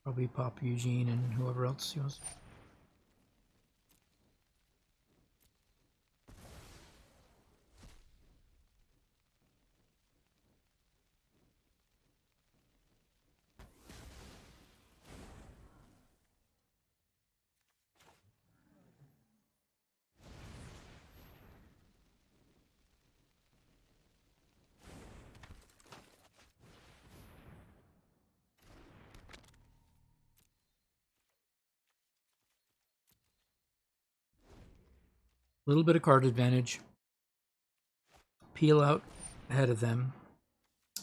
Probably pop Eugene and whoever else he was. A little bit of card advantage. Peel out ahead of them.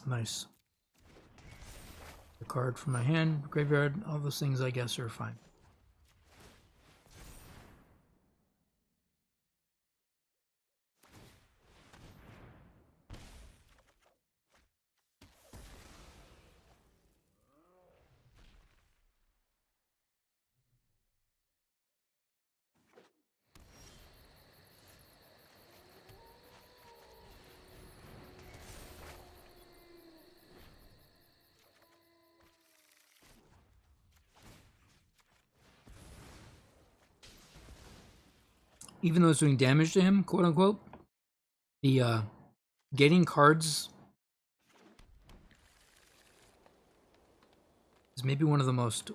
Nice. The card from my hand, graveyard, all those things I guess are fine. Even though it's doing damage to him, quote unquote, the getting cards is maybe one of the most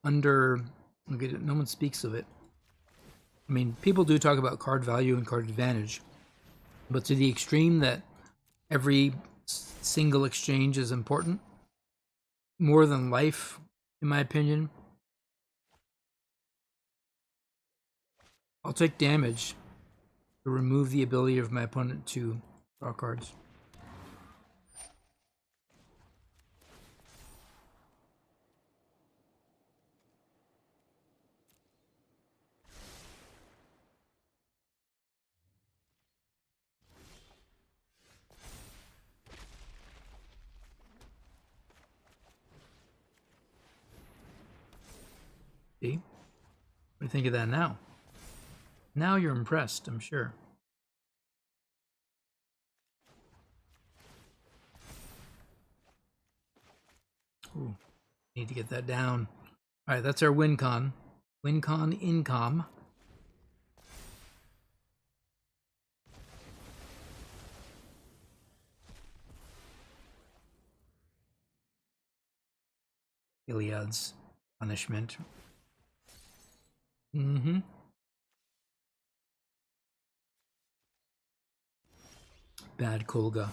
no one speaks of it. I mean, people do talk about card value and card advantage, but to the extreme that every single exchange is important, more than life, in my opinion. I'll take damage to remove the ability of my opponent to draw cards. See? What do you think of that now? Now you're impressed, I'm sure. Ooh, need to get that down. All right, that's our WinCon. WinCon income. Iliad's punishment. Mm-hmm. Bad Kolga.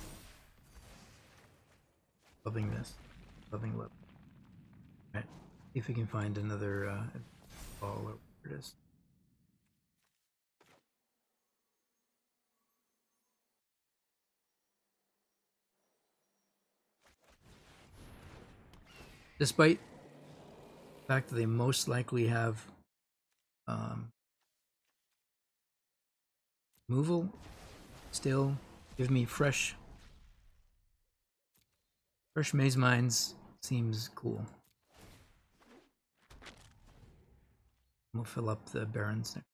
Loving this. Loving love. All right. See if we can find another ball or whatever it is. Despite the fact that they most likely have removal, still give me fresh Maze Mines seems cool. We'll fill up the Barrens next.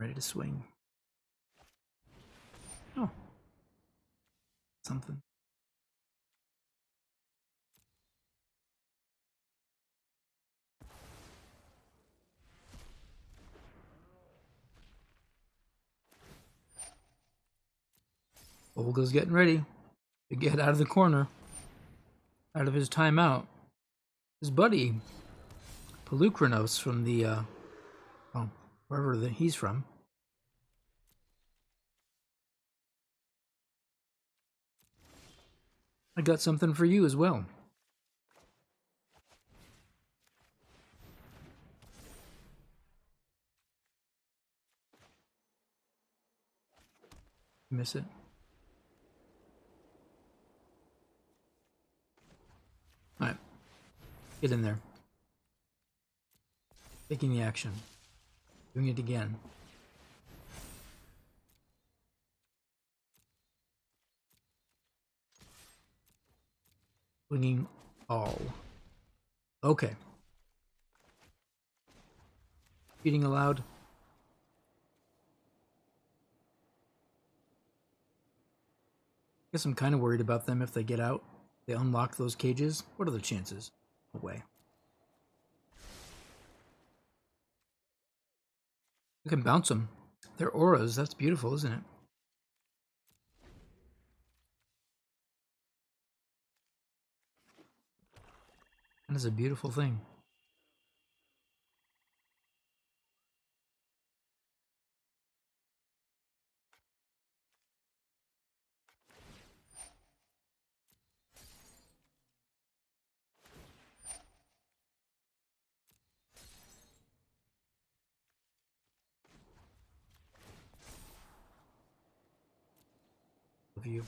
Ready to swing. Oh. Something. Olga's getting ready to get out of the corner. Out of his timeout. His buddy, Purelace from the, well, wherever he's from. I got something for you as well. Miss it? Alright. Get in there. Taking the action. Doing it again. Swinging all. Okay. Reading aloud. Guess I'm kind of worried about them if they get out. They unlock those cages. What are the chances? No way. You can bounce them. They're auras. That's beautiful, isn't it? That is a beautiful thing. Of you.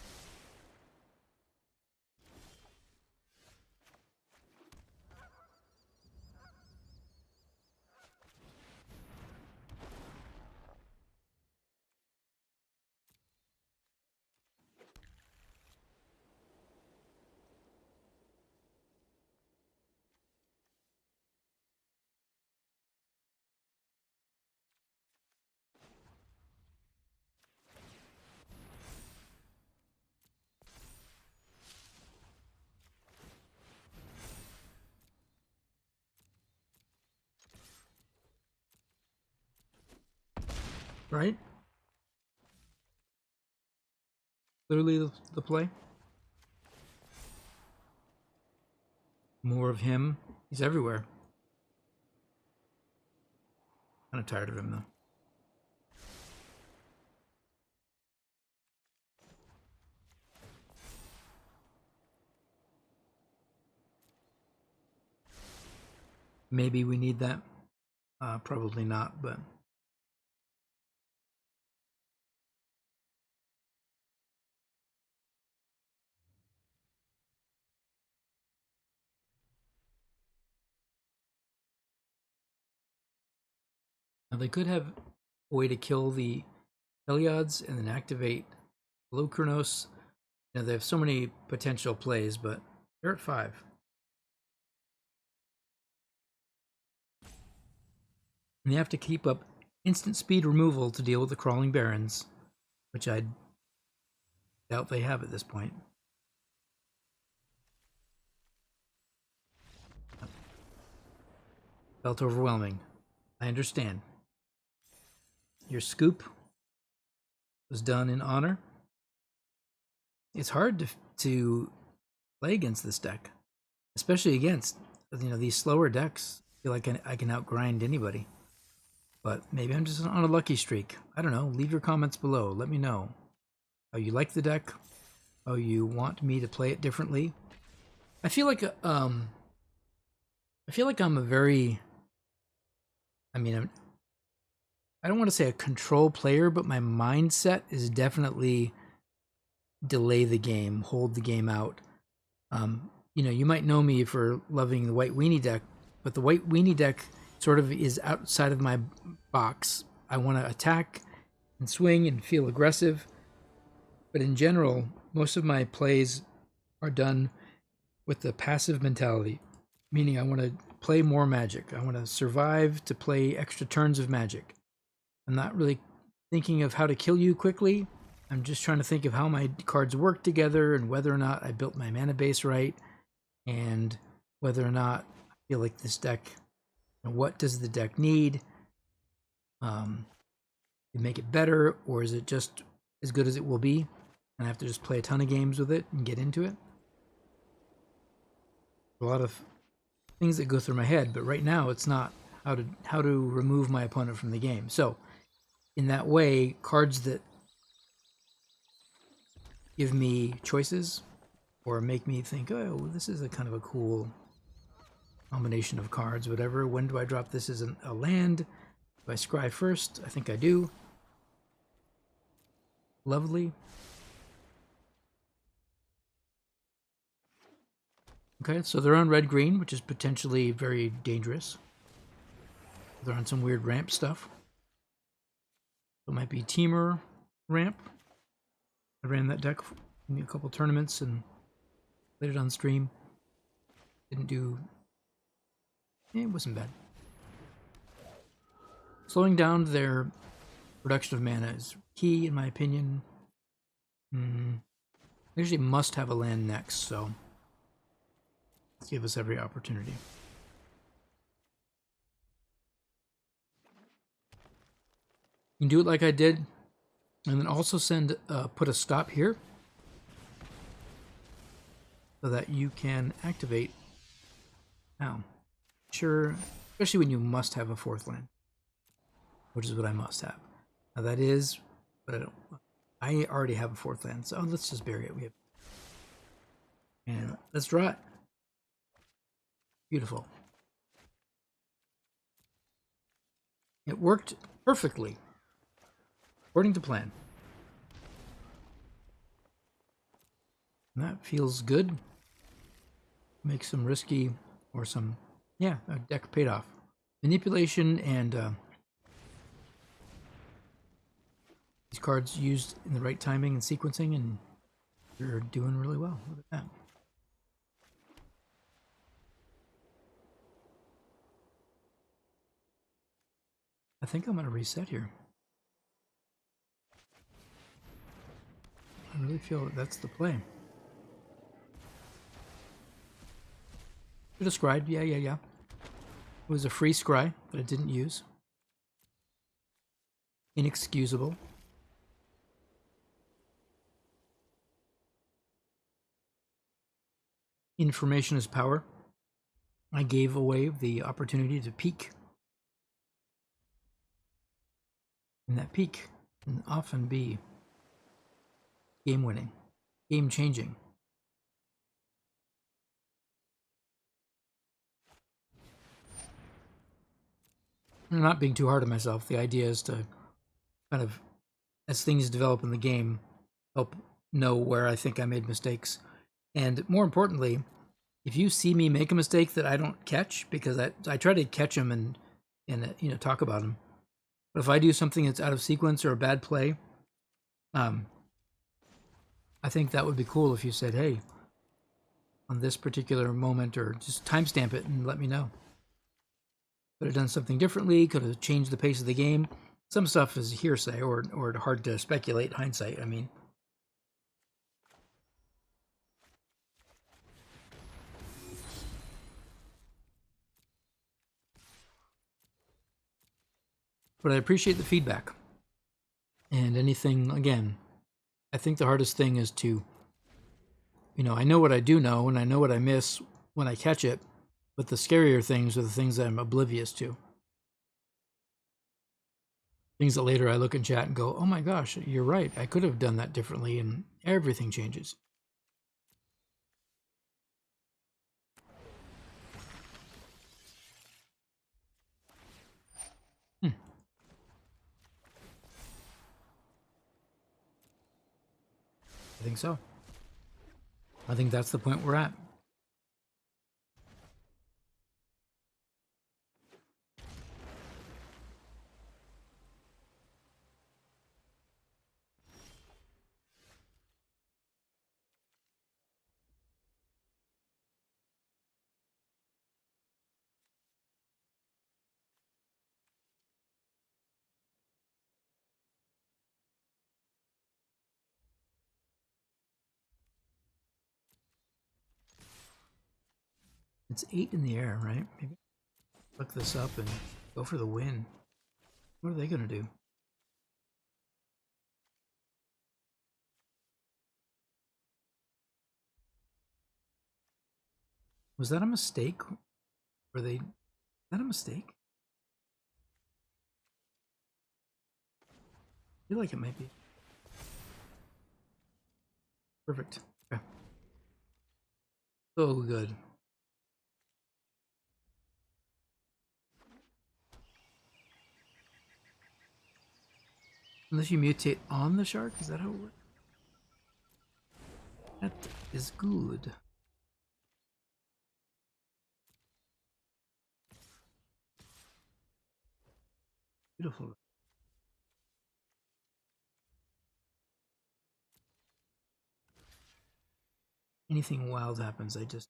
Right? Clearly the play. More of him. He's everywhere. Kind of tired of him, though. Maybe we need that. Probably not, but... Now they could have a way to kill the Heliod's and then activate Blue Kronos. You know, they have so many potential plays, but they're at 5. And they have to keep up instant speed removal to deal with the crawling barons, which I doubt they have at this point. Felt overwhelming. I understand. Your scoop was done in honor. It's hard to play against this deck, especially against these slower decks. I feel like I can outgrind anybody, but maybe I'm just on a lucky streak. I don't know. Leave your comments below. Let me know how you like the deck, how you want me to play it differently. I feel like I'm a very, I don't want to say a control player, but my mindset is definitely delay the game, hold the game out. You might know me for loving the White Weenie deck, but the White Weenie deck sort of is outside of my box. I want to attack and swing and feel aggressive, but in general, most of my plays are done with the passive mentality, meaning I want to play more Magic. I want to survive to play extra turns of Magic. I'm not really thinking of how to kill you quickly. I'm just trying to think of how my cards work together and whether or not I built my mana base right, and whether or not I feel like this deck, what does the deck need to make it better, or is it just as good as it will be? And I have to just play a ton of games with it and get into it. A lot of things that go through my head, but right now it's not how to remove my opponent from the game. So in that way, cards that give me choices or make me think, oh, this is a kind of a cool combination of cards, whatever. When do I drop this as a land? Do I scry first? I think I do. Lovely. Okay, so they're on red-green, which is potentially very dangerous. They're on some weird ramp stuff. It might be Teamer ramp. I ran that deck in a couple tournaments and played it on stream. Didn't do... it wasn't bad. Slowing down their production of mana is key, in my opinion. They usually must have a land next, so let's give us every opportunity. You can do it like I did, and then also put a stop here so that you can activate now. Sure, especially when you must have a fourth land, which is what I must have. Now that is, but I already have a fourth land, so let's just bury it. And let's draw it. Beautiful. It worked perfectly, according to plan. And that feels good. Make some risky or some, yeah, a deck paid off. Manipulation and these cards used in the right timing and sequencing, and you're doing really well. Look at that. I think I'm going to reset here. I really feel that that's the play. Should have scried. Yeah. It was a free scry that I didn't use. Inexcusable. Information is power. I gave away the opportunity to peek. And that peek can often be game-winning, game-changing. I'm not being too hard on myself. The idea is to kind of, as things develop in the game, help know where I think I made mistakes. And more importantly, if you see me make a mistake that I don't catch, because I try to catch them and talk about them. But if I do something that's out of sequence or a bad play, I think that would be cool if you said, hey, on this particular moment, or just timestamp it and let me know. Could have done something differently, could have changed the pace of the game. Some stuff is hearsay or hard to speculate, hindsight, I mean. But I appreciate the feedback. And anything, again, I think the hardest thing is to, I know what I do know, and I know what I miss when I catch it, but the scarier things are the things that I'm oblivious to. Things that later I look in chat and go, oh my gosh, you're right, I could have done that differently, and everything changes. I think so. I think that's the point we're at. It's 8 in the air, right? Maybe look this up and go for the win. What are they going to do? Was that a mistake? Were they? Is that a mistake? I feel like it might be. Perfect. Okay. So good. Unless you mutate on the shark, is that how it works? That is good. Beautiful. Anything wild happens, I just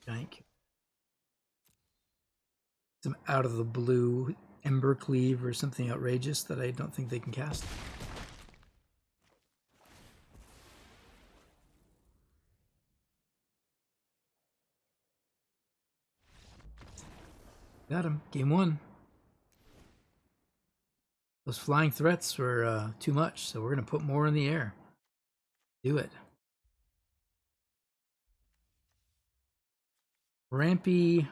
yank. Some out of the blue Ember Cleave or something outrageous that I don't think they can cast. Got him. Game 1. Those flying threats were too much, so we're going to put more in the air. Do it. Rampy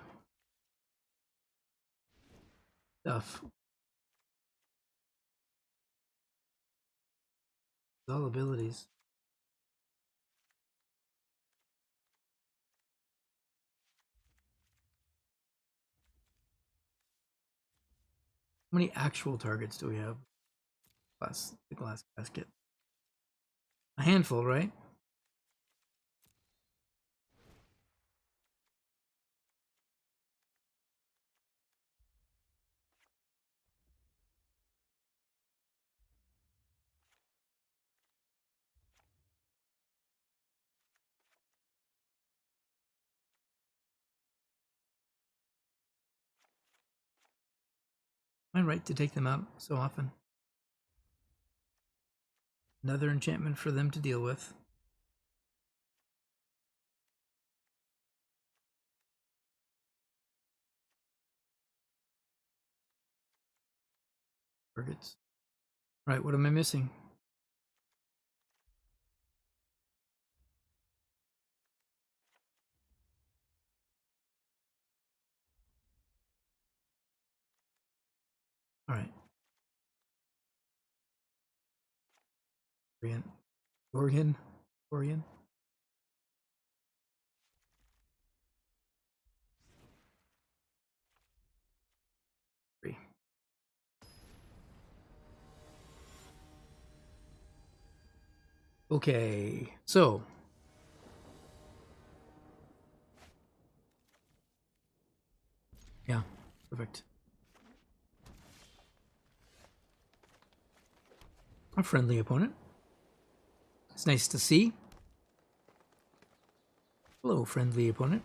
stuff. All abilities. How many actual targets do we have? The glass casket. A handful, right? Am I right to take them out so often? Another enchantment for them to deal with. Targets. Right, what am I missing? All right. Oregon. 3. Okay, so yeah, perfect. A friendly opponent. It's nice to see. Hello, friendly opponent.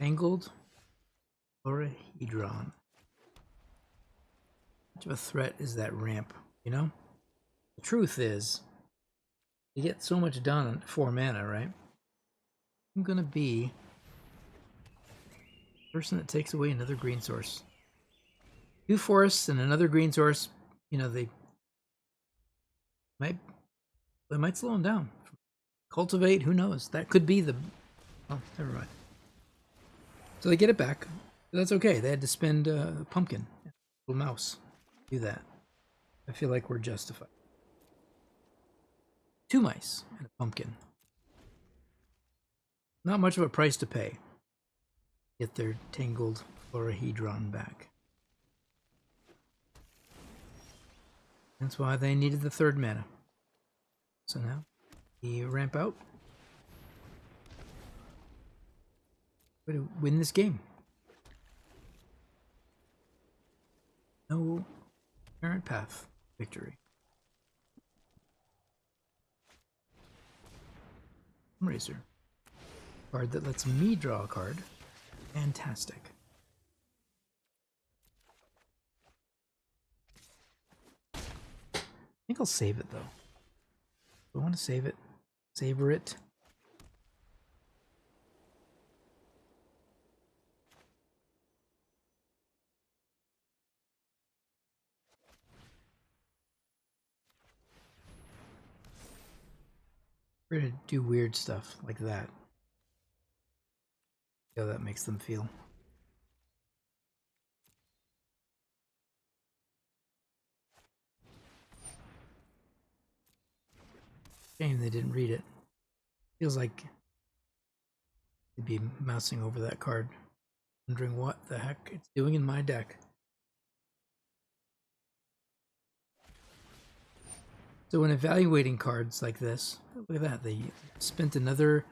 Angled Chlorohedron. How much of a threat is that ramp, you know? The truth is, you get so much done on 4 mana, right? I'm gonna be the person that takes away another green source. 2 forests and another green source, you know, they might slow them down. Cultivate, who knows? That could be the... Oh, never mind. So they get it back. That's okay. They had to spend a pumpkin. Little mouse. Do that. I feel like we're justified. 2 mice and a pumpkin. Not much of a price to pay. Get their tangled Chlorohedron back. That's why they needed the 3rd mana. So now, we ramp out. Way to win this game. No apparent path. Victory. Razor. Card that lets me draw a card. Fantastic. I think I'll save it though. I want to save it. Savor it. We're gonna do weird stuff like that. See how that makes them feel. Shame they didn't read it. Feels like they'd be mousing over that card, wondering what the heck it's doing in my deck. So when evaluating cards like this, look at that, they spent another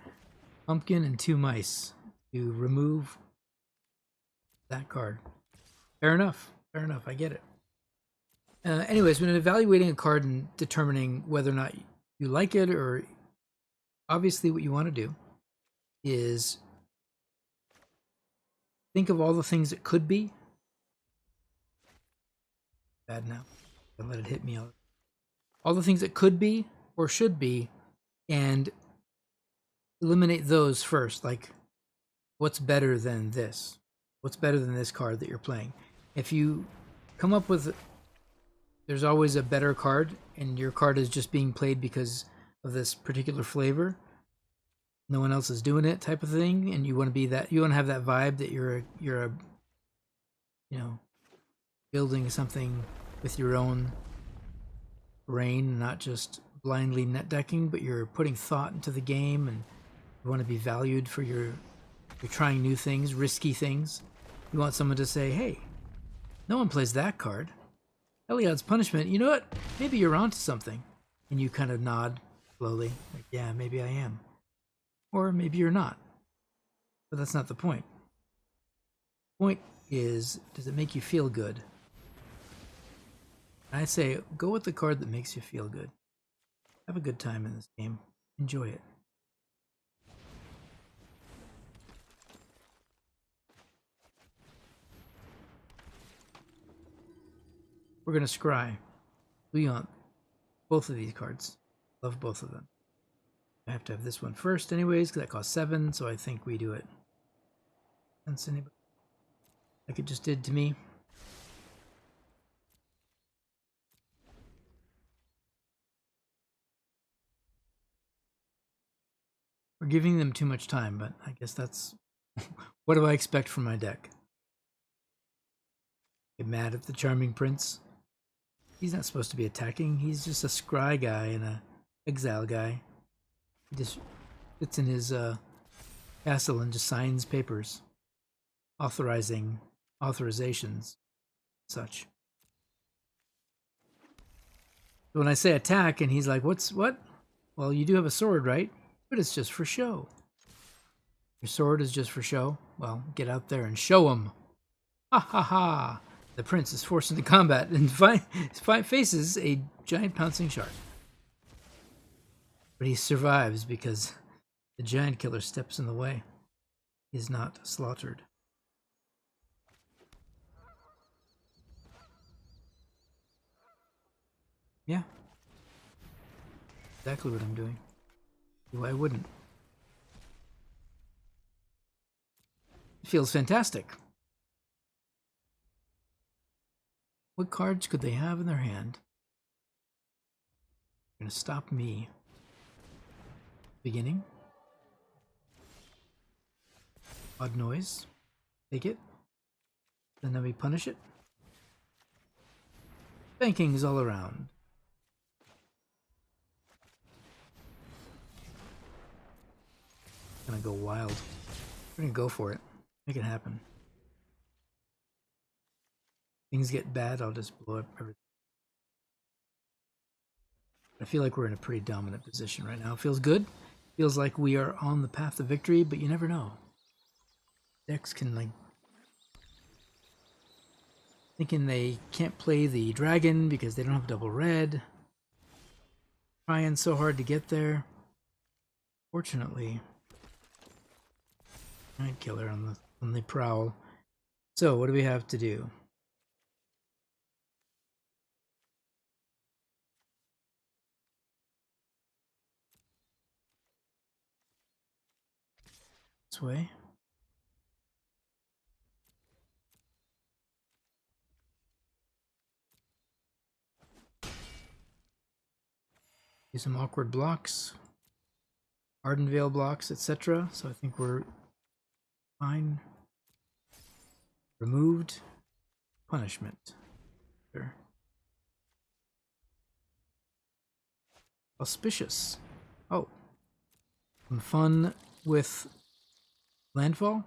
pumpkin and 2 mice to remove that card. Fair enough, I get it. Anyways, when evaluating a card and determining whether or not you like it, or obviously what you want to do is think of all the things it could be. Bad now. I'll let it hit me out. All the things it could be or should be, and eliminate those first. Like, what's better than this? What's better than this card that you're playing? If you come up with, there's always a better card, and your card is just being played because of this particular flavor, no one else is doing it type of thing, and you want to be that, you want to have that vibe that you're a you know, building something with your own brain, not just blindly net decking, but you're putting thought into the game, and you want to be valued for you're trying new things, risky things. You want someone to say, hey, no one plays that card. Eliod's Punishment, you know what? Maybe you're onto something. And you kind of nod slowly, like, yeah, maybe I am. Or maybe you're not. But that's not the point. The point is, does it make you feel good? I say, go with the card that makes you feel good. Have a good time in this game. Enjoy it. We're going to scry. We want both of these cards. Love both of them. I have to have this one first anyways, because that costs 7, so I think we do it. Sense anybody? Like it just did to me. We're giving them too much time, but I guess that's... what do I expect from my deck? Get mad at the Charming Prince? He's not supposed to be attacking. He's just a scry guy and a exile guy. He just sits in his castle and just signs papers. Authorizations, such. So when I say attack and he's like, what? Well, you do have a sword, right? But it's just for show. Your sword is just for show? Well, get out there and show him. Ha ha ha! The prince is forced into combat and faces a giant pouncing shark. But he survives because the giant killer steps in the way. He is not slaughtered. Yeah. Exactly what I'm doing. Why wouldn't? It feels fantastic. What cards could they have in their hand? They're gonna stop me. Beginning. Odd noise. Take it. Then let me punish it. Bankings all around. Gonna go wild. We're gonna go for it. Make it happen. Things get bad, I'll just blow up everything. I feel like we're in a pretty dominant position right now. Feels good. Feels like we are on the path to victory, but you never know. Decks can, like, thinking they can't play the dragon because they don't have double red. Trying so hard to get there. Fortunately, giant killer on the prowl. So what do we have to do? This way. Use some awkward blocks, Ardenvale blocks, etc. So I think we're fine. Removed. Punishment. Sure. Auspicious. Oh, some fun with landfall.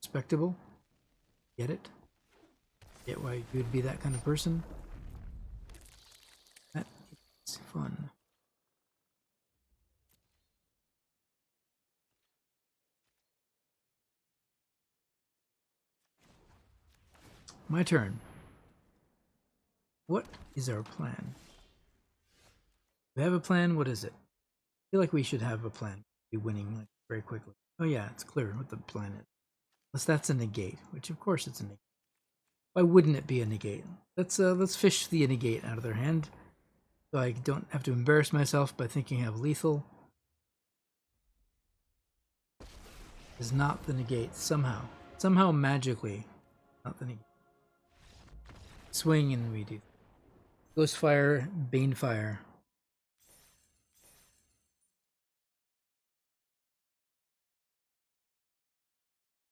Respectable. Get it? Get why you'd be that kind of person? That is fun. My turn. What is our plan? We have a plan. What is it? I feel like we should have a plan. Be winning like very quickly. Oh yeah, it's clear what the plan is. Unless that's a negate, which of course it's a negate. Why wouldn't it be a negate? Let's fish the negate out of their hand, so I don't have to embarrass myself by thinking I have lethal. Is not the negate somehow magically, not the negate. Swing and we do Ghostfire, Banefire.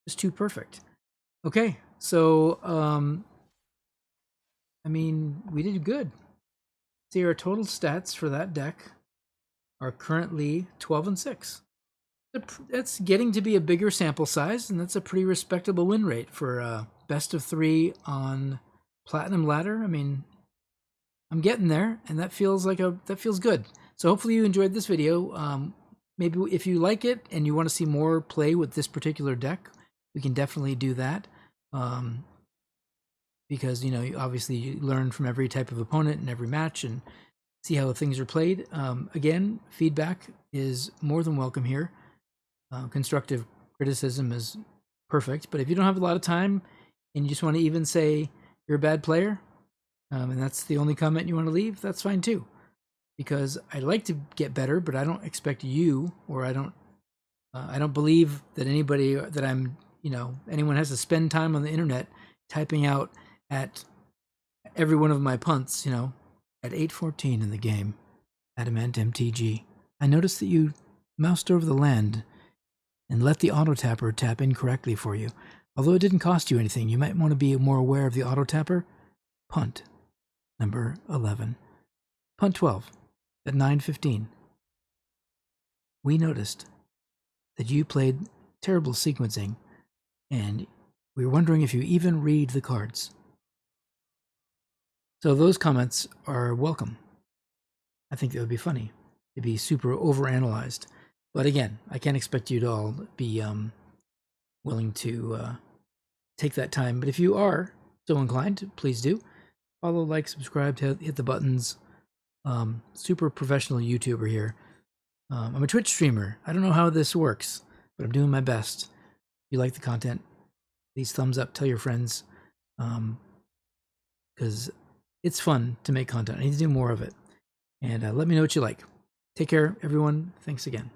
Just too perfect. Okay, so I mean, we did good. See, our total stats for that deck are currently 12 and 6. That's getting to be a bigger sample size, and that's a pretty respectable win rate for best of 3 on Platinum Ladder. I mean, I'm getting there, and that feels good. So hopefully you enjoyed this video. Maybe if you like it and you want to see more play with this particular deck, we can definitely do that. Because obviously you learn from every type of opponent in every match and see how things are played. Again, feedback is more than welcome here. Constructive criticism is perfect, but if you don't have a lot of time and you just want to even say you're a bad player, and that's the only comment you want to leave, that's fine too. Because I'd like to get better, but I don't expect you, or I don't believe that anyone has to spend time on the internet typing out at every one of my punts, at 8:14 in the game, Adamant MTG. I noticed that you moused over the land and let the auto tapper tap incorrectly for you. Although it didn't cost you anything, you might want to be more aware of the auto tapper. Punt number 11. Punt 12 at 9:15. We noticed that you played terrible sequencing, and we were wondering if you even read the cards. So those comments are welcome. I think that would be funny to be super overanalyzed. But again, I can't expect you to all be willing to take that time. But if you are so inclined, please do. Follow, like, subscribe, hit the buttons. Super professional YouTuber here. I'm a Twitch streamer. I don't know how this works, but I'm doing my best. If you like the content, please thumbs up, tell your friends. Because it's fun to make content. I need to do more of it. And let me know what you like. Take care, everyone. Thanks again.